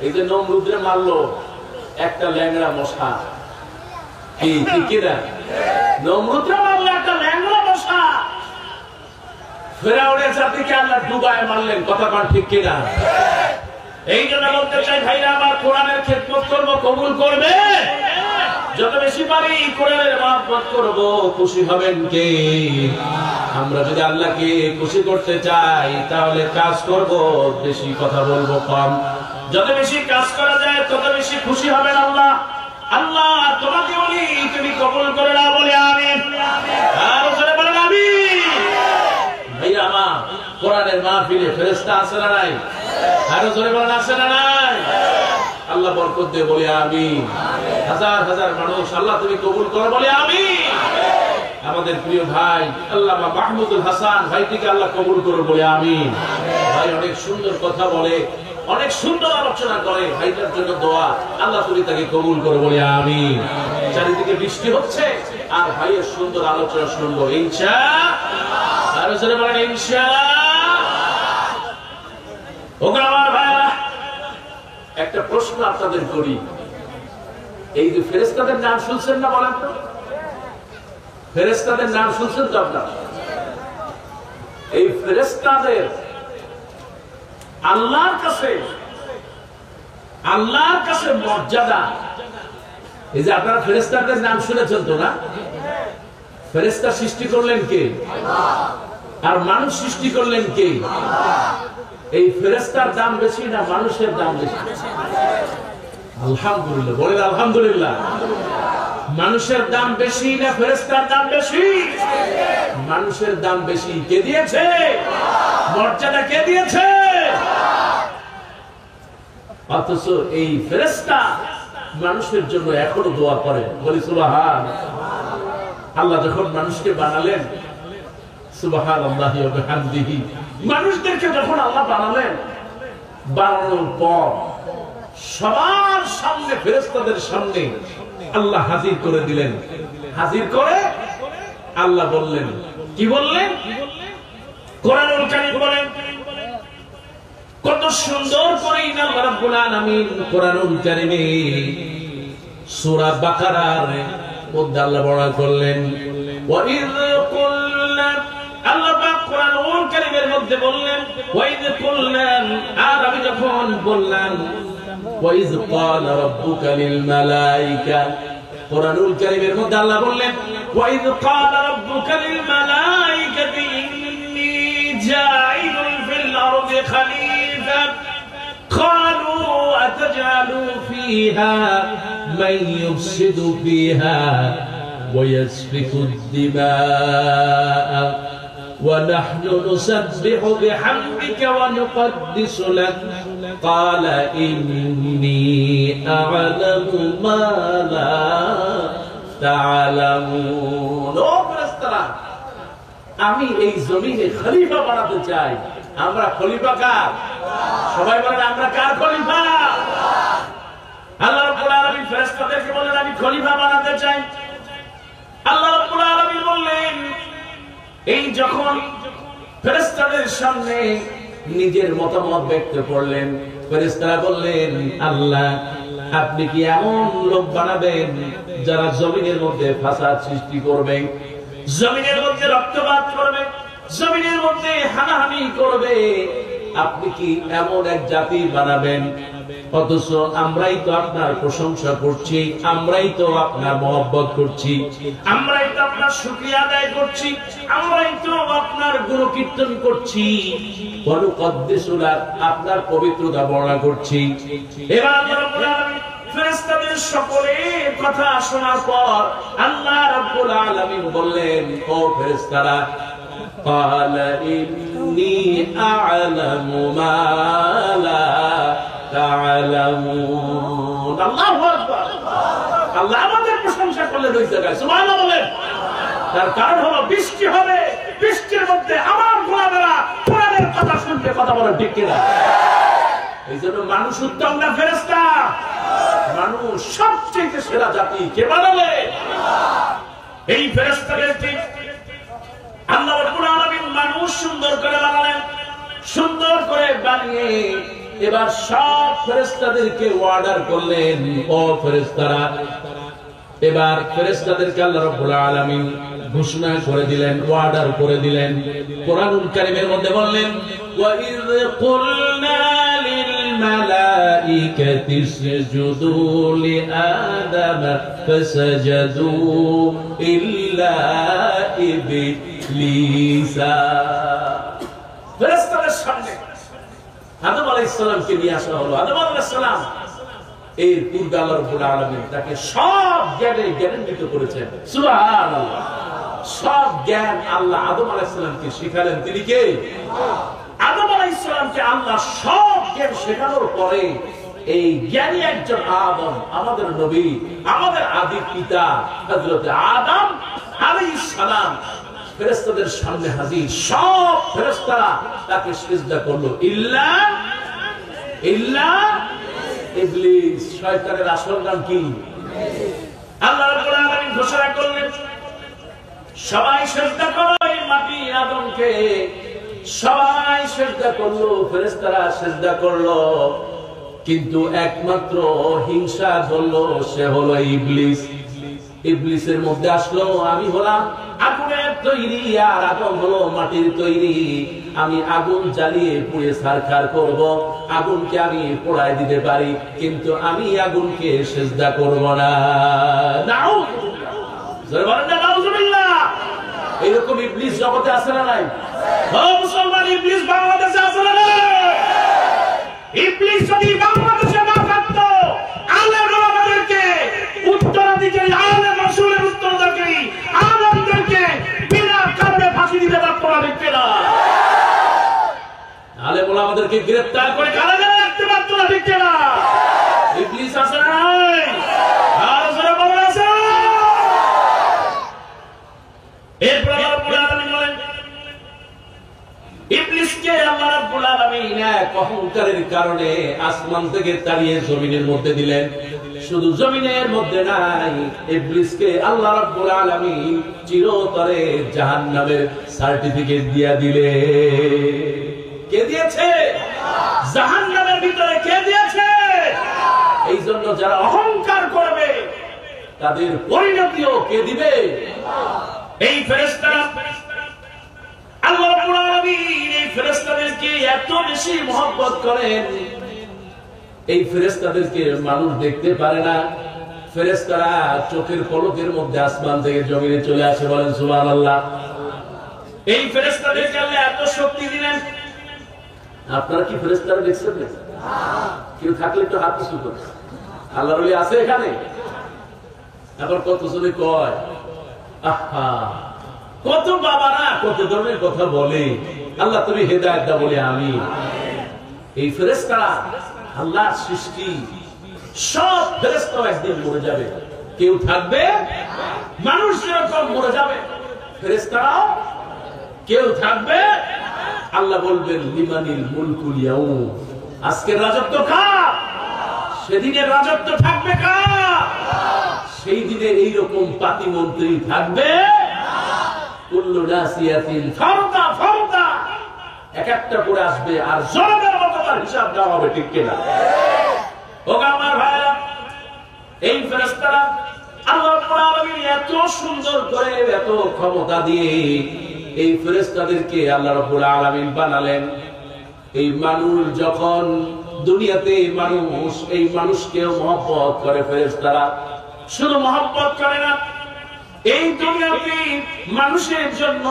[SPEAKER 1] এই যে নমরুদরে মারলো একটা ল্যাংড়া মশা, কি ঠিক কিনা? নমরুদরে মারলো একটা ল্যাংড়া মশা, ফেরাউনের জাতিকে আল্লাহ ডুবায় মারলেন। কথা বলেন ঠিক কিনা? এই জন্য বলতে চাই ভাইরা আমার, কোরআনের খেদমত করবো, কবুল করবে? যত বেশি পারি কোরআনের মহব্বত করব, খুশি হবেন কে? আমরা যদি আল্লাহকে খুশি করতে চাই তাহলে কাজ করব বেশি, কথা বলবো কম। যত বেশি কাজ করা যায় তত বেশি খুশি হবেন আল্লাহ। আল্লাহ তোমাকে বলি, তুমি কবুল করে না বলে আমিন। আর জোরে বলেন আমিন। ভাইরা আমার, কোরআনের মাহফিলে ফেরেশতা আছে না নাই? আর জোরে বলেন আছে না নাই? আল্লাহ বরকত দিয়ে বলি আমিন। হাজার হাজার মানুষ আল্লাহ তুমি কবুল করো বলে আমিন। আমাদের প্রিয় ভাই আল্লামা মাহমুদুল হাসান ভাইটিকে আল্লাহ কবুল করো বলে আমিন। ভাই অনেক সুন্দর কথা বলে, অনেক সুন্দর আলোচনা করে, ভাইটার জন্য দোয়া, আল্লাহ তুমি তাকে কবুল করো বলে আমিন। চারিদিকে বৃষ্টি হচ্ছে আর ভাইয়ের সুন্দর আলোচনা শুনবো ইনশাআল্লাহ। আর জোরে বলেন ইনশাআল্লাহ। ওগো আমার ভাইরা, একটা প্রশ্ন আপনাদের করি, এই যে ফেরেশতাদের নাম শুনছেন না? বলেন তো, ফেরেশতাদের নাম শুনছেন তো আপনারা? এই ফেরেশতাদের আল্লাহর কাছে মর্যাদা, এই যে আপনারা ফেরেশতাদের নাম শুনেছেন তো না? ফেরেশতা সৃষ্টি করলেন কে? আর মানুষ সৃষ্টি করলেন কে? এই ফেরেশতার দাম বেশি না মানুষের দাম বেশি? আলহামদুলিল্লাহ বলেন আলহামদুলিল্লাহ। মানুষের দাম বেশি না ফেরেশতার দাম বেশি? মানুষের দাম বেশি। কে দিয়েছে মর্যাদা? কে দিয়েছে? অথচ এই ফেরেশতা মানুষের জন্য এখনো দোয়া করে, বলি সুবহানাল্লাহ। আল্লাহ যখন মানুষকে বানালেন, সুবহানাল্লাহি ওয়া বিহামদিহি, মানুষদেরকে যখন আল্লাহ বানালেন, বানানোর পর সবার সামনে, ফেরেশতাদের সামনে আল্লাহ হাজির করে দিলেন। হাজির করে আল্লাহ বললেন, কি বললেন? কোরআনুল কারীম বলেন, কত সুন্দর করে আল্লাহ রাব্বুল আলামিন কোরআনুল কারীমে সূরা বাকারার মধ্যে আল্লাহ বর্ণনা করলেন, ওয়া ইয কুলনা, আল্লাহ পাক কোরআনুল কারীমের মধ্যে বললেন, ওয়া ইয কুলনা, আর আমি যখন বললাম, ওয়া ইয ক্বালা রাব্বুকা লিল মালায়েকা, কোরআনুল কারীমের মধ্যে আল্লাহ বললেন, ওয়া ইয ক্বালা রাব্বুকা লিল মালায়েকাতি ইন্নী জাঈলুন ফিল আরদি খলিফা ক্বালু আতাজআলু ফিহা মান ইউফসিদু ফিহা ওয়া ইয়াসফিকু আদ-দিমাআ ونحن نسبح بحمدك ونقدس لك قال إني أعلم ما لا تعلمون। আমি এই জমিনে খলিফা বানাতে চাই। আমরা খলিফা কার? সবাই বলেন আমরা কার খলিফা? আল্লাহ রাব্বুল আলামিন ফেরেশতাদেরকে বলেন আমি খলিফা বানাতে চাই। আল্লাহ রাব্বুল আলামিন বললেন, এই যখন ফেরেশতাদের সামনে নিজের মতামত ব্যক্ত করলেন, ফেরেশতারা বললেন, আল্লাহ আপনি কি এমন লোক বানাবেন যারা জমিনের মধ্যে ফাসাদ সৃষ্টি করবে, জমিনের মধ্যে রক্তপাত করবে, জমিনের মধ্যে হানাহানি করবে? আপনি কি এমন এক জাতি বানাবেন? অথচ আমরাই তো আপনার প্রশংসা করছি, আমরাই তো আপনার মহব্বত করছি, আমরাই তো আপনার শুকরিয়া আদায় করছি, আমরাই তো আপনার গুণকীর্তন করছি, আপনার পবিত্রতা বর্ণনা করছি। এবার আল্লাহ রাব্বুল আলামিন ফেরেশতাদের সকলের কথা শোনার পর আল্লাহ রাব্বুল আলামিন বললেন, ও ফেরেশতারা, قال إني أعلم ما لا تعلمون আল্লাহু আকবার। আল্লাহ আমাদের প্রশংসা করলেন ওই জায়গায়, সুবহানাল্লাহ বলেন। তার কারণ হলো বৃষ্টি হবে, বৃষ্টির মধ্যে আমার গোলামেরা কোরআনের কথা শুনতে, কথা বলে ঠিক কিনা? এই জন্য মানুষ উত্তম না ফেরেশতা? মানুষ সবচেয়ে সেরা জাতি কে বানালে? এই ফেরেশতাদেরকে আল্লাহ রাব্বুল আলামিন মানুষ সুন্দর করে বানালেন। সুন্দর করে বানিয়ে এবার সব ফেরেশতাদেরকে অর্ডার করলেন, ও ফেরেশতারা, এবার ফেরেশতাদেরকে আল্লাহ রাব্বুল আলামিন ঘোষণা করে দিলেন, অর্ডার করে দিলেন। কোরআনুল কারীমের মধ্যে বললেন, ওয়া ইয কুলনা লিল মালাইকাতি ইসজুদু লিআদাম ফাসাজাদু ইল্লা ইবলিসা। ফেরেশতাদের সামনে আদম আলাইহিস সালামকে নিয়ে আসা হলো। আদম আলাইহিস সালাম এর পূর্বে আল্লাহ রাব্বুল আলামিন তাকে সব জ্ঞানে জ্ঞানান্বিত করেছেন, সুবহানাল্লাহ। সব জ্ঞান আল্লাহ আদম আলাইহিস সালামকে শিখালেন। তিনি কে? আদম আলাইহিস সালামকে আল্লাহ সব জ্ঞান শেখানোর পরে এই জ্ঞানী একজন আদম, আমাদের নবী, আমাদের আদি পিতা হযরত আদম আলাইহিস সালাম ফেরেশতাদের সামনে হাজির। সব ফেরেশতারা তাকে সিজদা করলো, ইল্লা ইবলিস। শয়তানের আসল নাম কি? আল্লাহ রাব্বুল আলামিন ঘোষণা করলেন, সবাই সিজদা করো এই মাটি আদমকে। সবাই সিজদা করলো, ফেরেশতারা সিজদা করলো, কিন্তু একমাত্র হিংসা করলো, সে হলো ইবলিস। ইবলিসের মধ্যে আসলো, আমি হলাম আগুনের তৈরি আর আদম হলো মাটির তৈরি, আমি আগুন জ্বালিয়ে পুড়ে ছারখার করব, আগুনকে আমি পোড়ায় দিতে পারি, কিন্তু আমি আগুনকে সিজদা করব না। নাউযুবিল্লাহ। এরকম ইবলিস জগতে আছে না নাই? ও মুসলমান, ইবলিস বাংলাদেশে আছে না নাই? ইবলিস যদি বাংলাদেশে না থাকতো, আলেম ওলামাদেরকে, উত্তরাধিকারী আলেম রাসূলের উত্তরাধিকারী আলেমদেরকে বিনা কারণে ফাঁসি দিতে পারতো না, দেখতে না? আলেম ওলামাদেরকে গ্রেফতার করে কারাগারে রাখতে পারতো না, দেখতে না? ইবলিস আছে না নাই? আর যারা বলেন আছে। এরপর আল্লাহ রাব্বুল আলামিন বলেন, ইবলিসকে আল্লাহ রাব্বুল আলামিন এক অহংকারের কারণে আসমান থেকে তাড়িয়ে জমিনের মধ্যে দিলেন। শুধু জমিনের মধ্যে নাই, ইবলিসকে আল্লাহ রাব্বুল আলামিন চিরতরে জাহান্নামের সার্টিফিকেট দিয়ে দিলে। কে দিয়েছে? জাহান্নামের ভিতরে কে দিয়েছে? এই জন্য যারা অহংকার করবে তাদের পরিণতিও কে দিবে? এই ফেরেশতারা আল্লাহ রাব্বুল আলামিন এই ফেরেশতাদেরকে এত বেশি মহব্বত করেন, এই ফেরেশতাদেরকে মানুষ দেখতে পারে না। ফেরেশতারা চোখের পলকের মধ্যে আসমান থেকে জমিনে চলে আসে, বলেন সুবহানাল্লাহ। এই ফেরেশতাদেরকে আল্লাহ এত শক্তি দিলেন। আপনারা কি ফেরেশতারা দেখছেন? কেউ থাকলে একটু হাত উঁচু করুন। আল্লাহর ওলি আছে এখানে? আবার কত জনে কয়, আহা, কত বাবারা কত ধরনের কথা বলে, আল্লাহ তুমি হেদায়েত দাও বলে আমি। এই ফেরেশতারা আল্লাহর সৃষ্টি, সব ফেরেশতা একদিন মরে যাবে, কেউ থাকবে? মানুষ যেরকম মরে যাবে, ফেরেশতারাও কেউ থাকবে? আল্লাহ বলবেন, লিমানিল মুলকুল ইয়াউম, আজকের রাজত্ব কার? সেদিনের রাজত্ব থাকবে কার? সেই দিনে এইরকম পাতিমন্ত্রী থাকবে? কুল্লু নাসিয়াতিন ফারদা ফারদা, এক একটা করে আসবে আর জনগণের মতো তার হিসাব দেওয়া হবে, ঠিক কিনা? ওগো আমার ভাইরা, এই ফেরেশতারা আল্লাহ রাব্বুল আলামিন এত সুন্দর করে, এত ক্ষমতা দিয়ে এই ফেরেশতাদেরকে আল্লাহ রাব্বুল আলামিন বানালেন। এই মানুষ যখন দুনিয়াতে মানুষ, এই মানুষকেও মহব্বত করে ফেরেশতারা। শুধু মহব্বত করে না, এই দুনিয়াতে মানুষের জন্য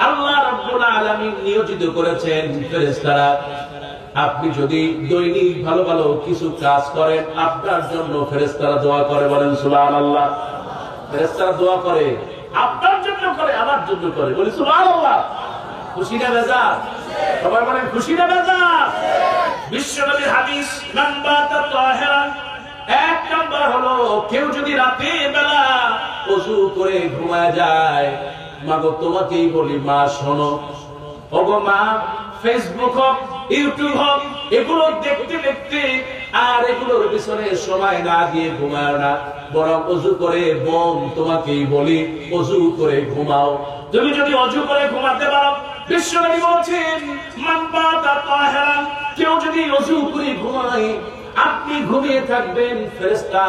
[SPEAKER 1] আল্লাহ রাব্বুল আলামিন নিয়োজিত করেছেন ফেরেশতারা। আপনি যদি দৈনিক ভালো ভালো কিছু কাজ করেন, আপনার জন্য ফেরেশতারা দোয়া করে, বলেন সুবহানাল্লাহ। ফেরেশতারা দোয়া করে, আপনার জন্য করে, আমার জন্য করে, বলি সুবহানাল্লাহ। খুশি না বেজার? সবাই বলেন খুশি না বেজার? বিশ্বনবীর হাদিস, মান বাতা তাহিরান, এক নাম্বার হলো কেউ যদি রাতের বেলা ওযু করে ঘুমায় যায়, মাগো তোমাকেই বলি মা শোনো, ওগো মা, ফেসবুক হোক, ইউটিউব হোক, এগুলো দেখতে দেখতে আর এগুলোর পিছনে সময় না দিয়ে ঘুমায় না, বরং ওযু করে বোন তোমাকেই বলি ওযু করে ঘুমাও। তুমি যদি ওযু করে ঘুমাতে পারো, বিশ্বনবী বলেছেন মান বাতা তাহিরান, কেউ যদি ওযু করে ঘুমায়, আপনি ঘুমিয়ে থাকবেন, ফেরেশতা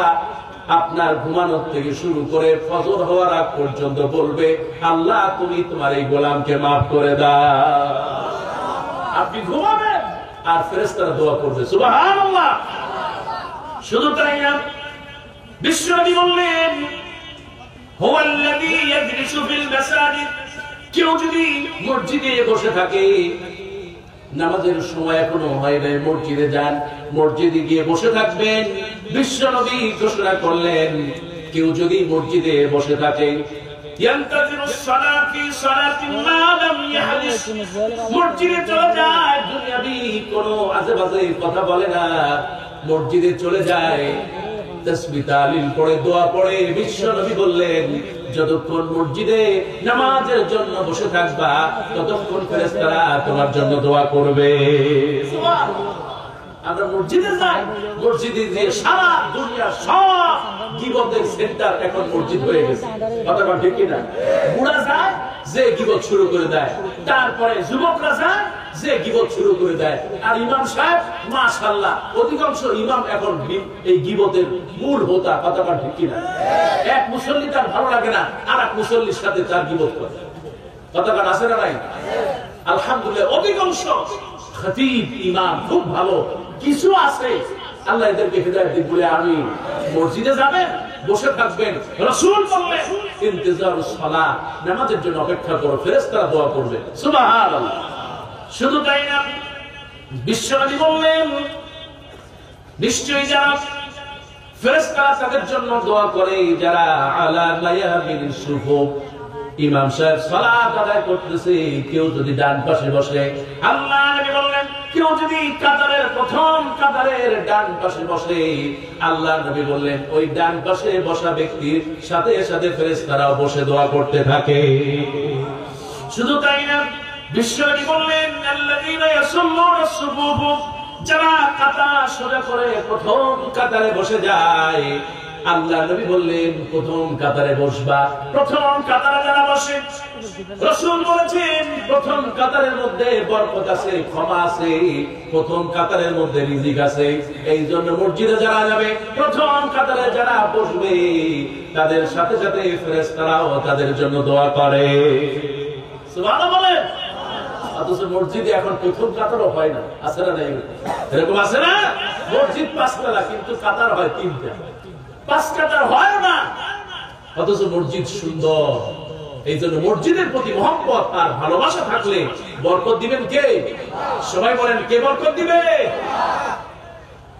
[SPEAKER 1] আপনার ঘুমানোর থেকে শুরু করে ফজর হওয়ার আগ পর্যন্ত বলবে আল্লাহ তুমি তোমার এই গোলামকে মাফ করে দাও। আপনি ঘুমাবেন আর ফেরেশতারা দোয়া করবে, সুবহানাল্লাহ। শুধু তাই না, বিশ্বনবী বললেন হুয়াল্লাযী ইয়াজলিসু ফিল মাসাজিদ, কেউ যদি মসজিদে বসে থাকে, নামাজের সময় এখনো হয় নাই, মসজিদে যান, মসজিদে গিয়ে বসে থাকবেন। বিশ্বনবী ঘোষণা করলেন কেউ যদি মসজিদে বসে থাকে, মসজিদে চলে যায়, দুনিয়াবি কোনো আজেবাজে কথা বলে না, মসজিদে চলে যায়, তাসবিহ তাহলিল পড়ে দোয়া পড়ে। বিশ্বনবী বললেন যতক্ষণ মসজিদে নামাজের জন্য বসে থাকবা ততক্ষণ ফেরেশতারা তোমার জন্য দোয়া করবে। আমরা মসজিদে যাই, মসজিদে যে সারা দুনিয়া সব গীবতের সেন্টার এখন মসজিদ হয়ে গেছে, কথা বল ঠিক কিনা? বুড়া যায় যে গীবত শুরু করে দেয়, তারপরে যুবকরা যায় যে গীবত শুরু করে দেয়, আর ইমাম সাহেব মাশাআল্লাহ অধিকাংশ ইমাম এখন এই গীবতের মূল হোতা, কথা বল ঠিক কিনা? এক মুসল্লি তার ভালো লাগে না, আর এক মুসল্লির সাথে তার গীবত করে, কথা বল আছে না নাই? আলহামদুলিল্লাহ অধিকাংশ খতিব ইমাম খুব ভালো, কিছু আছে আল্লাহ এদেরকে হিদায়াত দিন বলে আমি মসজিদে যাবেন, বসে থাকবেন, রাসূল বললেন ইন্তিজারুস সালাহ, নামাজের জন্য অপেক্ষা করো, ফেরেশতারা দোয়া করবে, সুবহানাল্লাহ। শুধু তাই না, বিশ্বনবী বললেন নিশ্চয়ই যারা ফেরেশতারা তাদের জন্য দোয়া করে যারা আলা মায়ামিন সুফুফ, ইমাম সাহেব সালাত আদায় করতেছে, কেউ যদি ডান পাশে বসে, আল্লাহ নবী বললেন কেউ যদি কাতারের প্রথম কাতারের ডান পাশে বসে, আল্লাহ নবী বললেন ওই ডান পাশে বসা ব্যক্তির সাথে সাথে ফেরেশতারাও বসে দোয়া করতে থাকে। শুধু তাই না, বিশ্বনবী বললেন আল্লাযীনা ইয়াসুল্লুনা সুফুফ, যারা কাতার সোজা করে প্রথম কাতারে বসে যায়, আল্লাহ নবী বললেন প্রথম কাতারে বসবা। প্রথম কাতারে যারা বসে, রাসূল বলেছেন প্রথম কাতারের মধ্যে বরকত আছে, ক্ষমা আছে, প্রথম কাতারের মধ্যে রিজিক আছে। এই জন্য মসজিদে যারা যাবে, প্রথম কাতারে যারা বসবে, তাদের সাথে সাথে ফেরেশতারাও তাদের জন্য দোয়া করে, সুবহানাল্লাহ বলেন। অথচ মসজিদে এখন প্রথম কাতারও হয় না, আছে না? এরকম আছে না? মসজিদ 5 তলা কিন্তু কাতার হয় 3টা, 5 কাতার হয় না, অথচ মসজিদ সুন্দর। এই জন্য মসজিদের প্রতি মহব্বত আর ভালোবাসা থাকলে বরকত দিবেন কে? সবাই বলেন কে বরকত দিবে?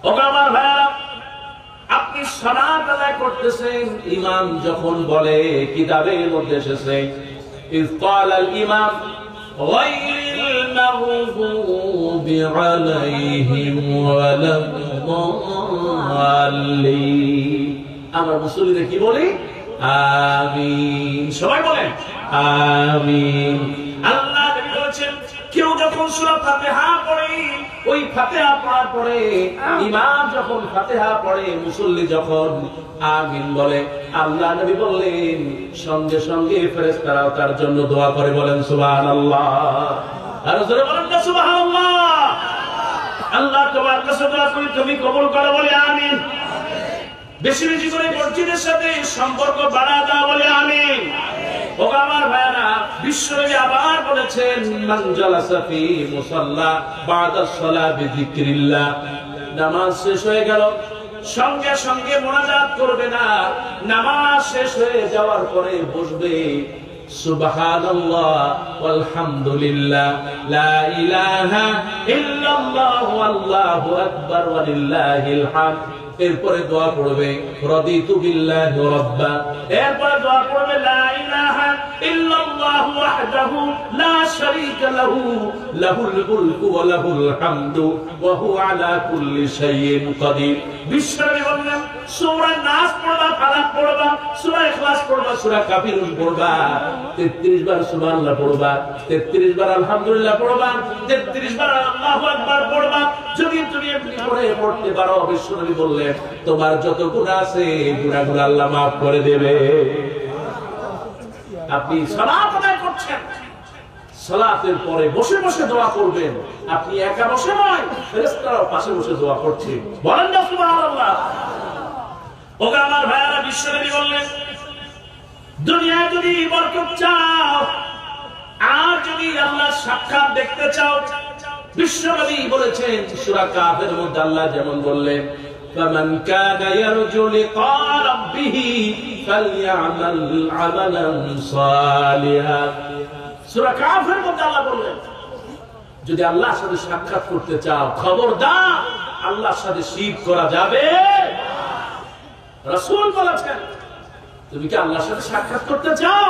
[SPEAKER 1] ওগো আমার ভাইরা, আপনি সালাত আদায় করতেছেন, ইমাম যখন বলে, কিতাবের মধ্যে এসেছে ইয ক্বালাল ইমাম গায়রিল মাগদুবি আলাইহিম ওয়ালাদ দাল্লিন, আমরা মুসল্লিরা কি বলি? আমিন। সবাই বলেন আমিন। আল্লাহ নবী বলেছেন কেউ যখন সূরা ফাতিহা পড়ে, ওই ফাতিহা পড়ার পরে ইমাম যখন ফাতিহা পড়ে, মুসল্লি যখন আমিন বলে, আল্লাহ নবী বললেন সঙ্গে সঙ্গে ফেরেশতারাও তার জন্য দোয়া করে, বলেন সুবহানাল্লাহ। আর জোরে বলেন না সুবহানাল্লাহ। আল্লাহ তোমার কাছে দোয়া করি তুমি কবুল করো, বলে আমিন। বেশি বেশি করে মসজিদের সাথে সম্পর্ক বাড়া দাও, বলে আমিন। ওগো আমার ভাইরা, বিশ্বনবী আবার বলেছেন মান জালাসা ফি মুসাল্লা বাদা সালাহ বিযিকরিল্লাহ, নামাজ শেষ হয়ে গেল সঙ্গে সঙ্গে মুনাজাত করবে না, নামাজ শেষ হয়ে যাওয়ার পরে বসবে, সুবহানাল্লাহ ওয়ালহামদুলিল্লাহ লা ইলাহা ইল্লাল্লাহু আল্লাহু আকবার ওয়া লিল্লাহিল হামদ। এরপরে দোয়া পড়বে রাদিতু বিল্লাহি রাব্বা, এরপরে দোয়া পড়বে লা ইলাহা ইল্লাল্লাহ আল্লাহু ওয়াহদাহু লা শারীকা লাহু লাহুল মুলকু ওয়া লাহুল হামদু ওয়া হুয়া আলা কুল্লি শাইইন কাদির। বিশ্বনবী বললেন সূরা নাস পড়বা, ফালাক পড়বা, সূরা ইখলাস পড়বা, সূরা কাফিরুন পড়বা, 33 বার সুবহানাল্লাহ পড়বা, 33 বার আলহামদুলিল্লাহ পড়বা, 33 বার আল্লাহু আকবার পড়বা। যদি তুমি এমনি করে পড়তে পারো, বিশ্বনবী বললেন তোমার যত গুনাহ আছে গুনাহগুলো আল্লাহ maaf করে দেবে। আপনি সালাত আদায় করছেন, সালাতের পরে বসে বসে দোয়া করবেন। আপনি একা বসে নয়, ফেরেশতারাও পাশে বসে দোয়া করছে। বলেন না সুবহানাল্লাহ। ওগো আমার ভাইরা, বিশ্বনবী বললেন দুনিয়ায় যদি বরকত চাও আর যদি আল্লাহর সাক্ষাৎ দেখতে চাও, বিশ্বনবী বলেছেন সূরা কাফের মধ্যে আল্লাহ যেমন বললেন ফামান কানা ইয়ারজু লিকা রাব্বিহি ফালইআমাল আমালান সালিহান। সূরা কাফের মধ্যে আল্লাহ বললেন যদি আল্লাহর সাথে সাক্ষাৎ করতে চাও, খবরদার আল্লাহর সাথে শিরক করা যাবে। রাসূল বলেছেন তুমি কি আল্লাহর সাথে সাক্ষাৎ করতে চাও?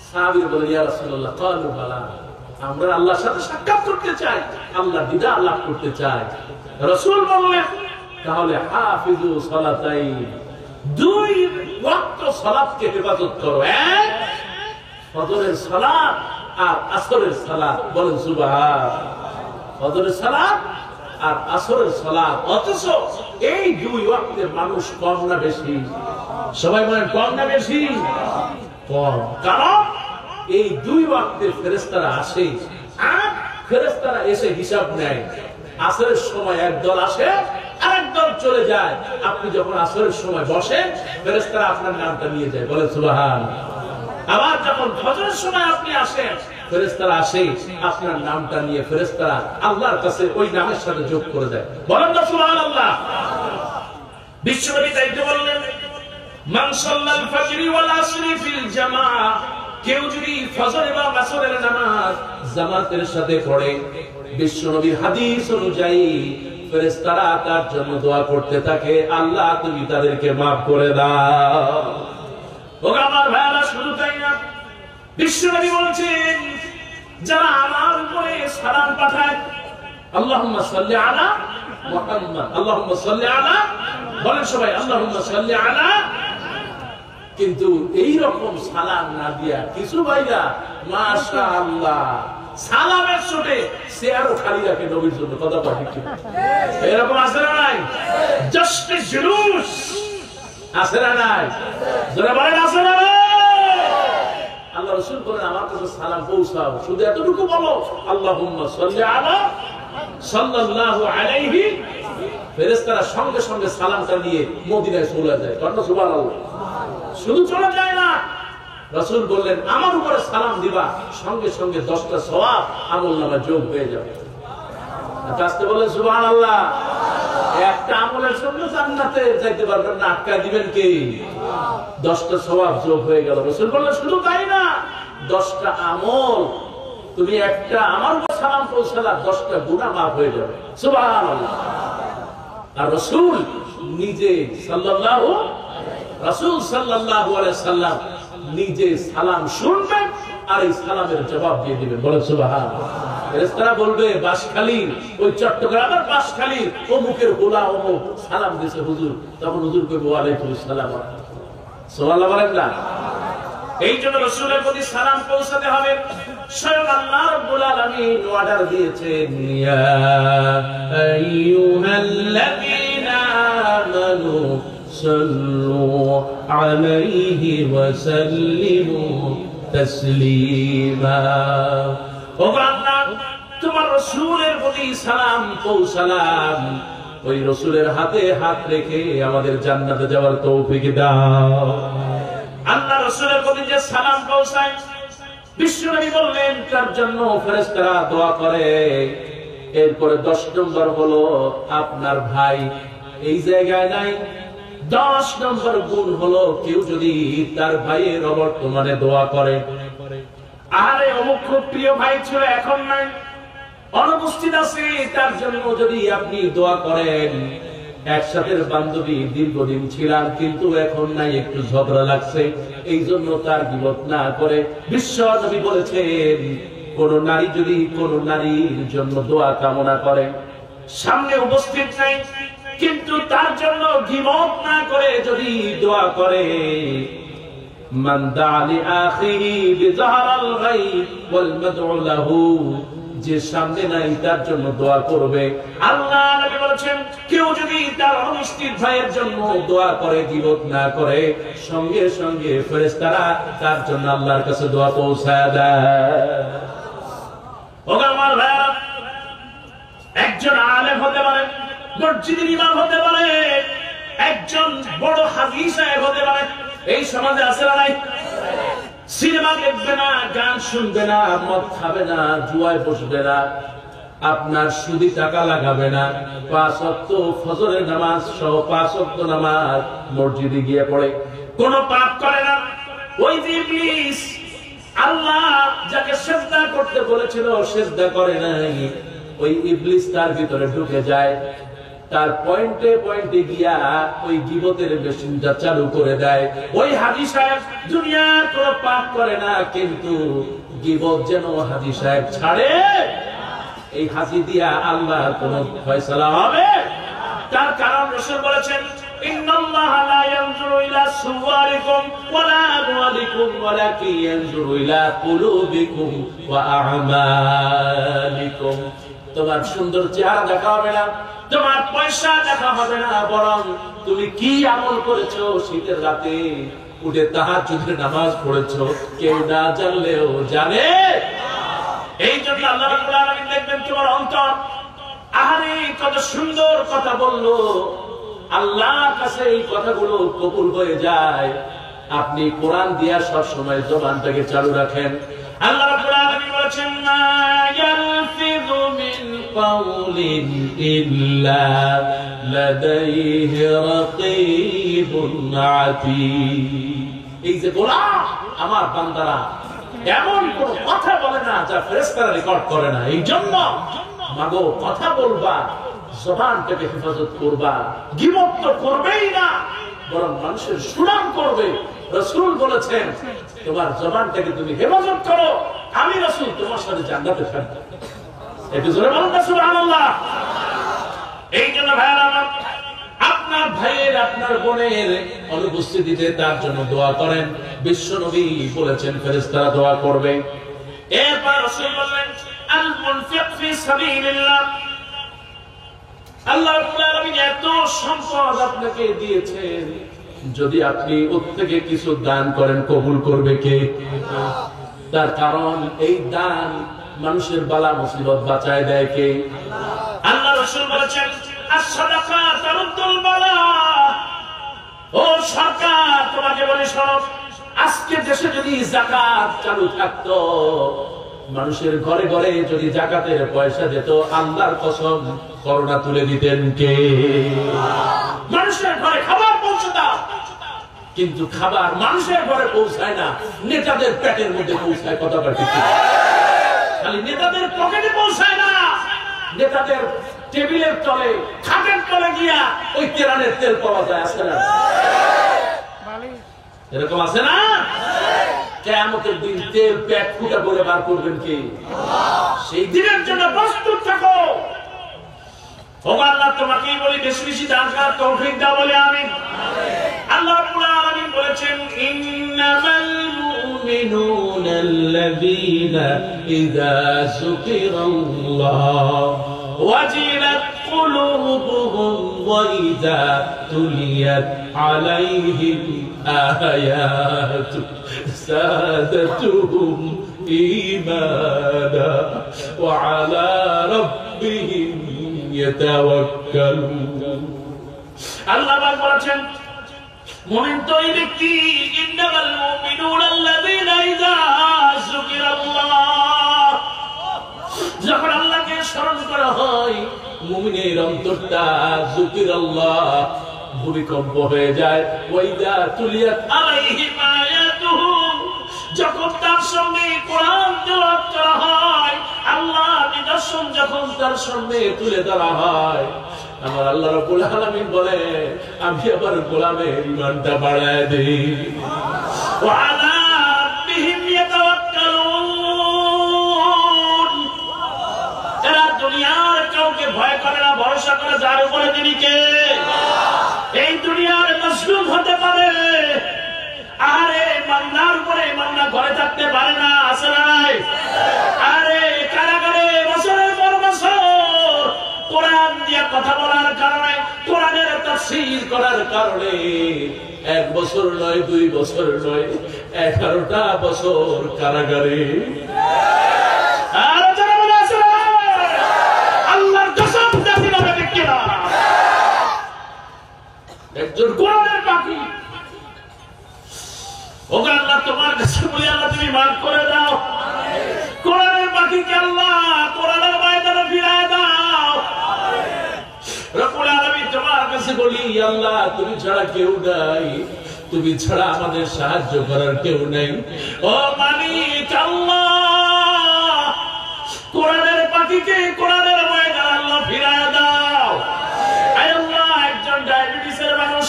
[SPEAKER 1] সাহাবীরা বলে ইয়া রাসূলুল্লাহ ক্বালু বালা, আমরা আল্লাহর সাথে সাক্ষাৎ করতে চাই, আল্লাহর দিদার লাভ করতে চাই। রাসূল বললেন তাহলে হাফিজু সালাতাইন, দুই ওয়াক্ত সালাতকে হেফাজত করো, এক ফজরের সালাত আর আসরের সালাত। বলেন সুবহান। ফজরের সালাত আর আসরের সালাত। অথচ এই দুই ওয়াক্তের মানুষ কম না বেশি? সবাই বলেন কম না বেশি? কম। কারণ এই দুই ওয়াক্তে ফেরেশতারা আসে আর ফেরেশতারা এসে হিসাব নেয়। আসরের সময় একদল আসে আর একদল চলে যায়। আপনি যখন আসরের সময় বসেন, ফেরেশতারা আপনার নামটা নিয়ে যায়। বলেন সুবহান। আবার যখন ফজরের সময় আপনি আসেন, ফেরেশতারা আসে আপনার নামটা নিয়ে, ফেরেশতারা আল্লাহর কাছে ওই নামের সাথে যোগ করে দেয়। বলেন না সুবহানাল্লাহ। বিশ্বনবী তাই তো বললেন মান সাল্লাল ফাজরি ওয়াল আসরি ফিল জামাআহ, কেউ যদি ফজর এবং আসরের নামাজ জামাতের সাথে পড়ে, বিশ্বনবীর হাদিস অনুযায়ী ফেরেশতারা তার জন্য দোয়া করতে থাকে, আল্লাহ তুমি তাদেরকে maaf করে দাও। ও আমার ভাইরা, শুধু তাই না, বিশ্বনবী বলেছেন যারা আমার উপরে সালাম পাঠায়, আল্লাহুম্মা সাল্লি আলা মুহাম্মদ, আল্লাহুম্মা সাল্লি আলা, বলেন সবাই আল্লাহুম্মা সাল্লি আলা। কিন্তু এই রকম সালাম না দিয়া কিছু ভাইরা মাশাআল্লাহ সালামের ছোটে চেয়ারও খালি রাখে নবীর জন্য। কথা বলি ঠিক এরকম আছে না নাই? জাস্ট জুলুস আছে না নাই? যারা বলেন আছে না নাই? আল্লাহ রাসূল বলেন আমার কাছে সালাম পৌঁছাও, শুধু এতটুকু বলো আল্লাহুম্মা সাল্লি আলা সাল্লাল্লাহু আলাইহি। ফেরেশতারা সঙ্গে সঙ্গে সালামটা নিয়ে মদিনায় চলে যায়। কারণ সুবহানাল্লাহ, শুধু চলে যায় না, রাসূল বললেন আমার উপরে সালাম দিবা, সঙ্গে সঙ্গে 10টা সওয়াব আমলনামায় যোগ হয়ে যাবে। কাছে বলেন সুবহানাল্লাহ। একটা আমলের জন্য জান্নাতে যাইতে পারবেন না, আটকা দিবেন কি? 10টা সওয়াব যোগ হয়ে গেল। রাসূল বললেন শুধু তাই না, 10টা আমল, তুমি একটা আমার উপর সালাম পৌঁছালা, 10টা গুনাহ maaf হয়ে যাবে। সুবহানাল্লাহ। আর রাসূল নিজে সাল্লাল্লাহু আলাইহি সাল্লাম নিজে সালাম শুনবেন আর এই সালামের জবাব দিয়ে দিবেন। বলেন সুবহানাল্লাহ। ফেরেশতারা বলবে বাঁশখালী, ওই চট্টগ্রামের বাঁশখালী অমুকের গোলা অমুক সালাম দিয়েছে হুজুর, তখন হুজুর কইবে ওয়া আলাইকুমুস সালাম। সুবহানাল্লাহ বলেন না? এই জন্য রাসূলের প্রতি সালাম পৌঁছাতে হবে। স্বয়ং আল্লাহ রাব্বুল আলামিন অর্ডার দিয়েছেন ইয়া আইয়ুহাল্লাযীনা আমানু সাল্লু আলাইহি ওয়া সাল্লিমু তাসলিমা। ও আল্লাহ, তোমার রাসূলের প্রতি সালাম পৌঁছালাম, ওই রাসূলের হাতে হাত রেখে আমাদের জান্নাতে যাওয়ার তৌফিক দাও। আল্লাহ রাসূলের প্রতি যে সালাম পৌঁছায়, বিশ্বনবী বললেন তার জন্য ফেরেশতারা দোয়া করে। এরপরে 10 নম্বর হলো আপনার ভাই এই জায়গায় নাই। 10 নম্বর গুণ হলো কেউ যদি তার ভাইয়ের অবর্তমানে দোয়া করে, আরে অমুক খুব প্রিয় ভাই ছিল এখন নাই, অনুপস্থিত আছে, তার জন্য যদি আপনি দোয়া করেন, একসাথে বান্ধবী দীর্ঘদিন ছিলাম, কিন্তু এখন নাই, একটু ঝগড়া লাগছে, এই জন্য তার গীবত না করে বিশ্ব নবী বলেছেন, কোন নারী যদি কোন নারীর জন্য দোয়া কামনা করে, সামনে উপস্থিত নাই কিন্তু তার জন্য গীবত না করে যদি দোয়া করে, মান দা'a লি আখিহি বিযহরাল গায়ব ওয়াল মাদ'উ লাহু, যে সামনে নাই তার জন্য দোয়া করবে। আল্লাহ নবী বলেছেন, কেউ যদি তার অনিষ্টিত ভাইয়ের জন্য দোয়া করে, গীবত না করে, সঙ্গে সঙ্গে ফেরেশতারা তার জন্য আল্লাহর কাছে দোয়া পৌঁছায় দেয়। ওগো আমার ভাইরা, একজন আলেম হতে পারে, মসজিদের ইমাম হতে পারে, একজন বড় হাজী সাহেব হতে পারে, এই সমাজে আছে না নাই? সিনেমা দেখবে না, গান শুনবে না, মদ খাবে না, জুয়ায় বসবে না, আপনার সুদি টাকা লাগাবে না, 5 ওয়াক্ত ফজরের নামাজ সহ 5 ওয়াক্ত নামাজ মসজিদে গিয়ে পড়ে, কোন পাপ করে না। ওই যে ইবলিস, আল্লাহ যাকে সিজদা করতে বলেছিল সিজদা করে নাই, ওই ইবলিস তার ভিতরে ঢুকে যায়, তার পয়েন্টে পয়েন্টে গিয়া ওই গীবতের মেশিনটা চালু করে দেয়। ওই হাজী সাহেব দুনিয়ার কোনো পাপ করে না, কিন্তু গীবত যেন হাজী সাহেব ছাড়ে, এই হাজী দিয়া আল্লাহর কোনো ফয়সালা হবে? তার কারণ রাসূল বলেছেন, ইন্নাল্লাহা লা ইয়ানজুরু ইলা সুওয়ারিকুম ওয়ালা আমওয়ালিকুম ওয়ালাকিন ইয়ানজুরু ইলা কুলুবিকুম ওয়া আ'মালিকুম। তোমার সুন্দর চেহারা দেখা হবে না, তোমার পয়সা দেখা হবে না, বরং তুমি কি আমল করেছো, শীতের রাতে উঠে তাহাজ্জুদের নামাজ পড়েছো, কেউ না জানলেও জানে। এই জন্য আল্লাহ রাব্বুল আলামিন দেখবেন তোমার অন্তর, আহারে কত সুন্দর কথা বললো, আল্লাহর কাছে এই কথাগুলো কবুল হয়ে যায়। আপনি কোরআন দিয়া সব সময় জবানটাকে চালু রাখেন। আল্লাহ রাব্বুল আলামিন বলেছেন, মা ইয়ালফিযু মিন কাওলিন ইল্লা লাদাইহি রাকীবুন আতীদ। এই যে গোলাম আমার বান্দারা এমন কোন কথা বলে না যা ফেরেশতারা রেকর্ড করে না। এই জন্য মাগো কথা বলবা, জবানটাকে হেফাজত করবা, গীবত তো করবেই না, বরং মানুষের সুনাম করবে। রাসূল বলেছেন, তোমার জবানটাকে তুমি হেফাজত করো, আমি রাসূল তোমার সাথে জান্নাতে থাকবো। একটু জোরে বলুন না সুবহানাল্লাহ। এই জন্য ভাইরা আমার, আপনার ভাইয়ের আপনার বোনের অনুপস্থিতিতে তার জন্য দোয়া করেন। বিশ্ব নবী বলেছেন ফেরেশতারা দোয়া করবে। এরপর রাসূল বললেন, আল মুনফিক ফি সাবিলিল্লাহ, আল্লাহ রাব্বুল আলামিন এত সম্পদ আপনাকে দিয়েছেন, যদি আপনি ওর থেকে কিছু দান করেন কবুল করবে কে? তার কারণ এই দান মানুষের বালা মুসিবত বাঁচায় দেয় কে? আল্লাহ রাসূল বলেছেন, আস-সাদাকা তারুদ্দুল বালা। ও সরকার, তোমাকে বলি শোনো, আজকে দেশে যদি যাকাত চালু থাকতো, মানুষের ঘরে ঘরে যদি যাকাতের পয়সা যেত, আল্লাহর কসম করোনা তুলে দিতেন কে? মানুষের ঘরে খাবার পৌঁছে দাও, কিন্তু খাবার মানুষের ঘরে পৌঁছায় না, নেতাদের পেটের মধ্যে পৌঁছায়। কথাটা ঠিক, খালি নেতাদের পকেটে পৌঁছায় না, নেতাদের টেবিলের তলে, খাটের তলে গিয়া ওই তেরানের তেল পাওয়া যায়। আছে না এরকম? আছে না? কিয়ামতের দিন তেল পেট ফুটা করে বার করবেন কি? সেই দিনের জন্য প্রস্তুত থাকো। ও আল্লাহ, তোমাকেই বলি বেশি বেশি দান করার তৌফিক দাও, বলে আমিন। আল্লাহ রাব্বুল আলামিন বলেছেন, ইন্নামাল মুমিনুনা আল্লাযীনা ইযা যুকিরাল্লাহ ওয়াজিলাত কুলুবুহুম ওয়া ইযা তুলিয়াত আলাইহিম আয়াতু যাদাতুহুম ঈমানা ওয়া আলা রাব্বিহিম ইয়াতাওয়াক্কালুন। আল্লাহ পাক বলেছেন, মুমিন তো এই ব্যক্তি, ইন্নামাল মুমিনুনা আল্লাযীনা ইযা যুকিরাল্লাহ, যখন আল্লাহকে স্মরণ করা হয় মুমিনের অন্তরটা যুকিরাল্লাহ ভূমিকম্প হয়ে যায়। ওয়াইদা তুলিয়াত আলাইহিম আয়াতুহু, যখন তার সঙ্গে কোরআন তেলাওয়াত করা হয়, আল্লাহ দর্শন যখন তার সামনে তুলে ধরা হয়, আমার আল্লাহ রাব্বুল আলামিন বলে আমি আবার গোলামের ঈমানটা বাড়ায় দেই। ওয়া আলা রাব্বিহিম ইয়াতাওয়াক্কালুন, এরা দুনিয়ার কাউকে ভয় করে না, ভরসা করে যার উপরে তিনি কে। এই দুনিয়ার মাসলুম হতে পারে, আরে মান্নার উপরে মান্না ঘরে থাকতে পারে না, আছে নাই? আরে কারাগারে বছরের পর বছর কোরআন দিয়ে কথা বলার কারণে, কোরআনের তাফসীর করার কারণে 1 বছর নয়, 2 বছর নয়, 11টা বছর কারাগারে। আর যারা বলে আছে আল্লাহর কসম দাবি না দেখি না, একজন কোরআনের পাখি। ওগো আল্লাহ তোমার কাছে বলি, আল্লাহ তুমি মাফ করে দাও। কোরআনের পাখিকে আল্লাহ কোরআনের ময়দানে ফিরায় দাও। রব্বুল আলামিন তোমার কাছে বলি, আল্লাহ তুমি ছাড়া কেউ নাই, তুমি ছাড়া আমাদের সাহায্য করার কেউ নেই। ও মালিক আল্লাহ, কোরআনের পাখিকে কোরআনের ময়দানে আল্লাহ ফিরায় দাও। আয় আল্লাহ, একজন ডায়াবেটিসের মানুষ,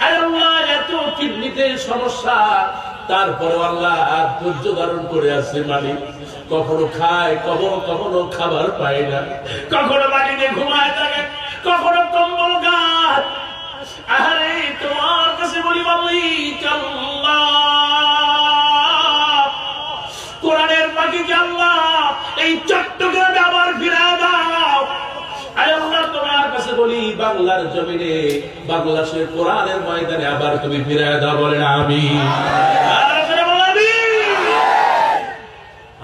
[SPEAKER 1] আয় আল্লাহ এত কিডনিতে সমস্যা, তারপরে আল্লাহ ধৈর্য ধারণ করে আছে মালিক। কখনো খায়, কখনো খাবার পায় না, কখনো মাটিতে ঘুমায় থাকে, কখনো কম্বল গাছ। আরে তোমার কাছে বলি মালিক আল্লাহ, কোরআনের পাখিকে আল্লাহ এই চট্টগ্রামে আবার ফিরিয়ে দাও। আয় আল্লাহ তোমার কাছে বলি, বাংলার জমিনে বাংলাদেশের কোরআনের ময়দানে আবার তুমি ফিরিয়ে দাও, বলেন আমিন।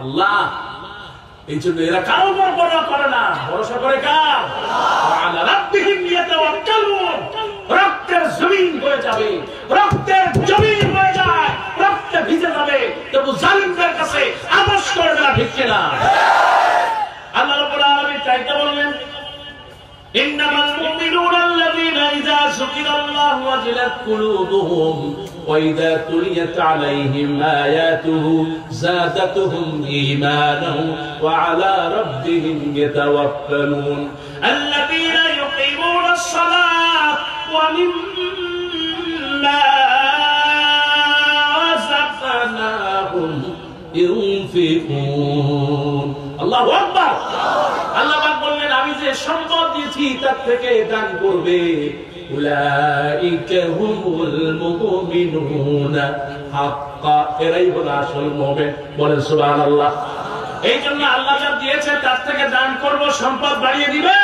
[SPEAKER 1] আল্লাহ এই জন্য এরা কারো উপর ভরসা করে না, ভরসা করে কার? আলা রাব্বিহিম ইয়াতাওয়াক্কালুন। রক্তের জমিন হয়ে যাবে, রক্তের জমিন হয়ে যায়, রক্তে ভিজে যাবে, তবু জালিমদের কাছে আবাস করবে না, ঠিক কিনা? আল্লাহ রাব্বুল আলামিন তাইতে বললেন, ইন্নামাল মুমিনুনা আল্লাযীনা ইযা যুকিরাল্লাহু ওয়াজিলাত কুলুবুহুম ওয়া ইযা তুলিয়াত আলাইহিম আয়াতুহু যাদাতুহুম ঈমানান ওয়া আলা রাব্বিহিম ইয়াতাওয়াক্কালুন আল্লাযীনা ইউকিমুনাস সালাত ওয়া মিম্মা রাযাকনাহুম ইউনফিকুন। আল্লাহু আকবার। আল্লাহ পাক বললেন, আমি যে সম্পদ দিয়েছি তার থেকে দান করবে। উলাইকা হুমুল মুমিনুনা হাক্কা, এরাই হলো আসল মুমিন। বলেন সুবহানাল্লাহ। এই জন্য আল্লাহ যা দিয়েছে তার থেকে দান করব, সম্পদ বাড়িয়ে দিবে।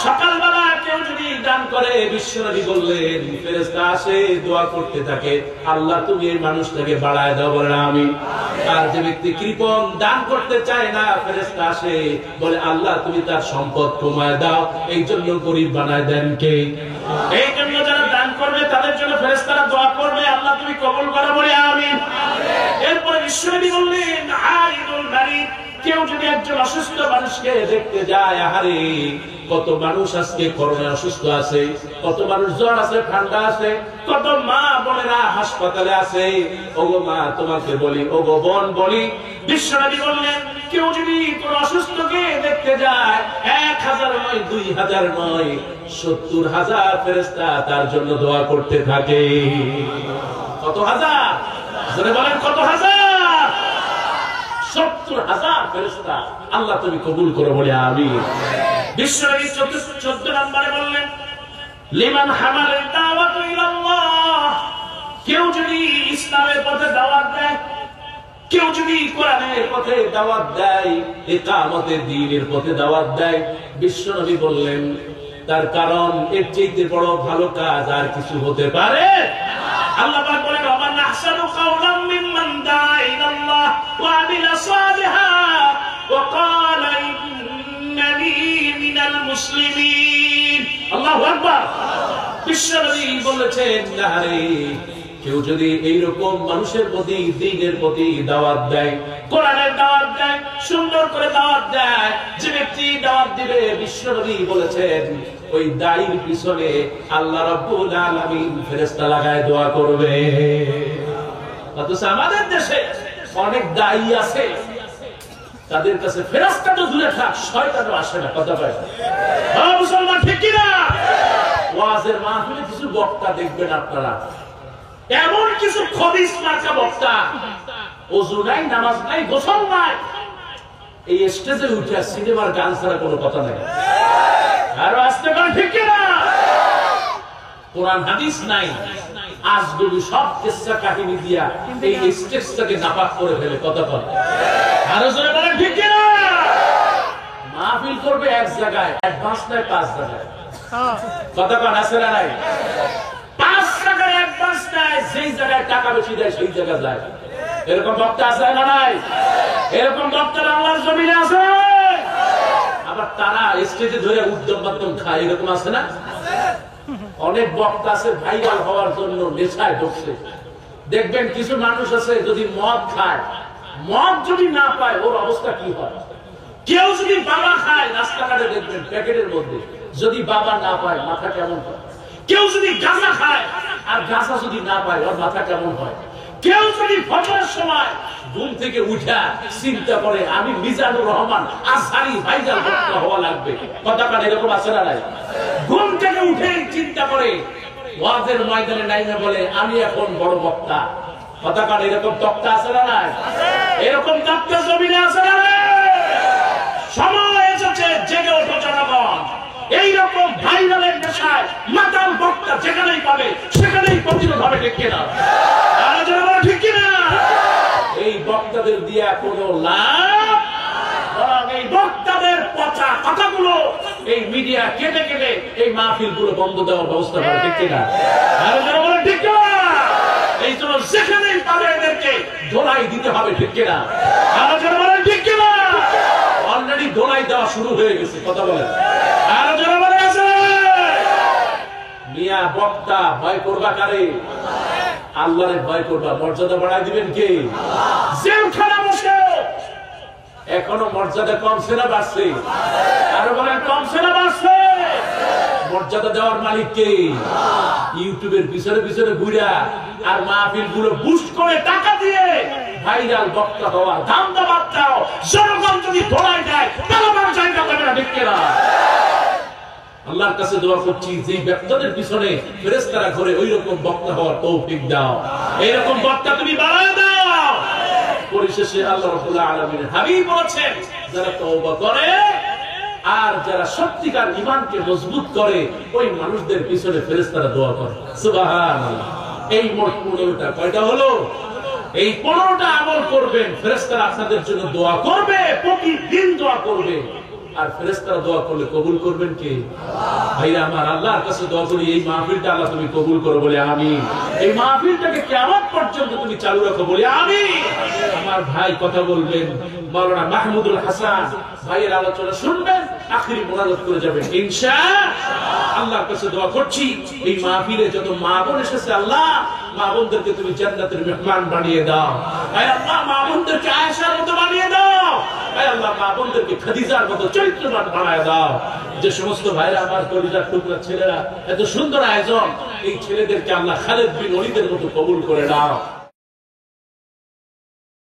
[SPEAKER 1] সকালবেলা কেউ যদি দান করে, বিশ্বনবী বললেন ফেরেশতা আসে দোয়া করতে থাকে, আল্লাহ তুমি এই মানুষটাকে বাড়ায় দাও, বলেন আমিন। আর যে ব্যক্তি কৃপণ দান করতে চায় না, ফেরেশতা আসে বলে আল্লাহ তুমি তার সম্পদ কমায় দাও। এই জন্য গরিব বানায় দেন কে? এই জন্য যারা দান করবে তাদের জন্য ফেরেশতারা দোয়া করবে, আল্লাহ তুমি কবুল করো, বলে আমিন। এরপরে বিশ্বনবী বললেন, আইদুল মারিদ, কেউ যদি একজন অসুস্থ মানুষকে দেখতে যায়, আহারে কত মানুষ আজকে করোনায় অসুস্থ আছে, কত মানুষ জ্বর আছে, ঠান্ডা আছে, কত মা বোনেরা হাসপাতালে আছে। ওগো মা তোমাকে বলি, ওগো বোন বলি, বিশ্বনবী বললেন কেউ যদি কোন অসুস্থকে দেখতে যায়, 1000 নয়, 2000 নয়, 70,000 ফেরেশতা তার জন্য দোয়া করতে থাকে। কত হাজার? জোরে বলেন কত হাজার? 70,000 ফেরেশতা। আল্লাহ তুমি কবুল করো, বলে আমিন। বিশ্বনবী 14 নম্বরে বললেন, লিমান হামাল দাওয়াত ইলাল্লাহ, কেউ যদি ইসলামের পথে দাওয়াত দেয়, কেউ যদি কোরআনের পথে দাওয়াত দেয়, ইকামতের দ্বীনের পথে দাওয়াত দেয়, বিশ্বনবী বললেন তার কারণ এর চাইতে বড় ভালো কাজ আর কিছু হতে পারে? আল্লাহ পাক বলেন, ওমান আহসানু কাওলাম মিম্মান দাআ ইলাল্লাহ ওয়া আমিলা সালিহান ওয়া ক্বালা ইন্নানি মিনাল মুসলিমিন। আল্লাহু আকবার। বিশ্বনবী বলেছেন, আরে কেউ যদি এইরকম মানুষের প্রতি, দ্বীনের প্রতি দাওয়াত দেয়, কোরআনের দাওয়াত দেয়, সুন্দর করে দাওয়াত দেয়, যে ব্যক্তি দাওয়াত দিবে, বিশ্বনবী বলেছেন ওই দায়ীর পিছনে আল্লাহ রাব্বুল আলামিন ফেরেশতা লাগায় দোয়া করবে। অথচ আমাদের দেশে অনেক দায়ী আছে, তাদের কাছে ফেরেশতা তো দূরে থাক, শয়তানও আসে না। কথা কয় হ্যাঁ মুসলমান, ঠিক কি না? ওয়াজের মাহফিলে কিছু বক্তা দেখবেন আপনারা, এমন কিছু খবিস মার্কা বক্তা, ওযু নাই, নামাজ নাই, গোসল নাই, এই স্টেজে উঠে সিনেমার গান ছাড়া কোনো কথা নাই। আর আসতে পারে, ঠিক কি না? কোরআন হাদিস নাই, আজগুবি সব কিসসা কাহিনী দিয়া এই স্টেজটাকে নাপাক করে ফেলে। কথা বলে আরো জোরে বলেন, ঠিক কি না? মাহফিল করবে এক জায়গায়, অ্যাডভান্স নাই 5 জায়গায়। কথা বলেন আছে না নাই? 5 জায়গায় অ্যাডভান্স নাই, যেই জায়গায় টাকা বেশি দেয় সেই জায়গায় যায়। এরকম বক্তা আছে না নাই? এরকম বক্তা আল্লাহর জমিনে আছে। আবার তারা স্টেজে ধরে উদ্যম বাদ্যম খায়, এরকম আছে না? অনেক বক্তা আছে ভাইরাল হওয়ার জন্য নেশায় ঢুকছে। দেখবেন কিছু মানুষ আছে যদি মদ খায়, মদ যদি না পায় ওর অবস্থা কি হয়। কেউ যদি বাবা খায় রাস্তাঘাটে দেখবেন প্যাকেটের মধ্যে, যদি বাবা না পায় মাথা কেমন হয়। কেউ যদি গাঁজা খায় আর গাঁজা যদি না পায় ওর মাথা কেমন হয়। কেউ যদি ফজরের সময় ঘুম থেকে উঠা চিন্তা করে আমি মিজানুর রহমান আজহারি ভাইজান বক্তা হওয়া লাগবে। কথা কান এরকম আছে না নাই? ঘুম থেকে উঠে চিন্তা করে ওয়াজের ময়দানে নাইমে বলে আমি এখন বড় বক্তা। কথা কান এরকম তক্তা আছে না নাই? এরকম তক্তা জমিনে আছে না নাই? সময় এসেছে, জেগে ওঠো জনগণ। এইরকম ভাইরালের নেশায় মাতাল বক্তা যেখানেই পাবে সেখানেই প্রতিরোধ হবে, ঠিক কিনা? আরো জনগণ, ঠিক কিনা? এই বক্তাদের দিয়া কোনো লাভ, এই বক্তাদের পচা কথাগুলো এই মিডিয়া কেটে কেটে এই মাহফিল গুলো বন্ধ দেওয়ার ব্যবস্থা করে, ঠিক কিনা? আরো জনগণ, ঠিক কিনা? এই জন্য যেখানেই পাবে এদেরকে ধোলাই দিতে হবে, ঠিক কিনা? আরো জনগণ, ঠিক কিনা? অলরেডি ধোলাই দেওয়া শুরু হয়ে গেছে। কথা বলেন আরো জনগণ আছে। মিয়া বক্তা ভয় করবা কারে? আল্লাহরে ভয় করবা। মর্যাদা বাড়ায় দিবেন কে? জেলখানা বসে এখনো মর্যাদা কমছে না বাড়ছে? আরো বলেন কমছে না বাড়ছে? মর্যাদা দেওয়ার মালিক কে? ইউটিউবের পিছনে পিছনে ঘুরা আর মাহফিল গুলো বুস্ট করে টাকা দিয়ে ভাইরাল বক্তা হওয়া, দাম দাবাদ দাও। জনগণ যদি ধোলাই দেয় তাহলে আমার জায়গা পাবে না, ঠিক কিনা? আল্লাহর কাছে দোয়া করছি যে ব্যক্তিদের পিছনে ফেরেশতারা ঘুরে ওই রকম বক্তা হওয়ার তৌফিক দাও। এইরকম বক্তা তুমি বাড়ায় দাও। পরিশেষে আল্লাহ রাব্বুল আলামিন হাবিব বলেছেন যারা তওবা করে আর যারা সত্যিকার ঈমানকে মজবুত করে ওই মানুষদের পিছনে ফেরেশতারা দোয়া করে। সুবহানাল্লাহ। এই মোট 15টা কয়টা হলো? এই 15টা আমল করবেন, ফেরেশতারা আপনাদের জন্য দোয়া করবে, প্রতিদিন দোয়া করবে। আর ফেরেশতারা দোয়া করলে কবুল করবেন কে? ভাইরা আমার, আল্লাহর কাছে দোয়া করি এই মাহফিলটা আল্লাহ তুমি কবুল করো বলে আমিন। এই মাহফিলটাকে কিয়ামত পর্যন্ত তুমি চালু রাখো বলে আমিন। আমার ভাই কথা বলবেন, মাওলানা মাহমুদুল হাসান ভাইয়ের আলোচনা শুনবেন, আখিরি মুনাজাত করে যাবেন ইনশাআল্লাহ। আল্লাহর কাছে দোয়া করছি এই মাহফিলে যত মা বোন এসেছে আল্লাহ, মা বোনদেরকে তুমি জান্নাতের মেহমান বানিয়ে দাও। হে আল্লাহ, মা বোনদেরকে আয়েশার মতো বানিয়ে দাও। হে আল্লাহ, মা বোনদেরকে খাদিজার মতো চরিত্রবান বানায় দাও। যে সমস্ত ভাইরা আমার কলিজার টুকরা ছেলেরা, এত সুন্দর আয়োজন, এই ছেলেদেরকে আল্লাহ খালিদ বিন ওলীদের মতো কবুল করে দাও।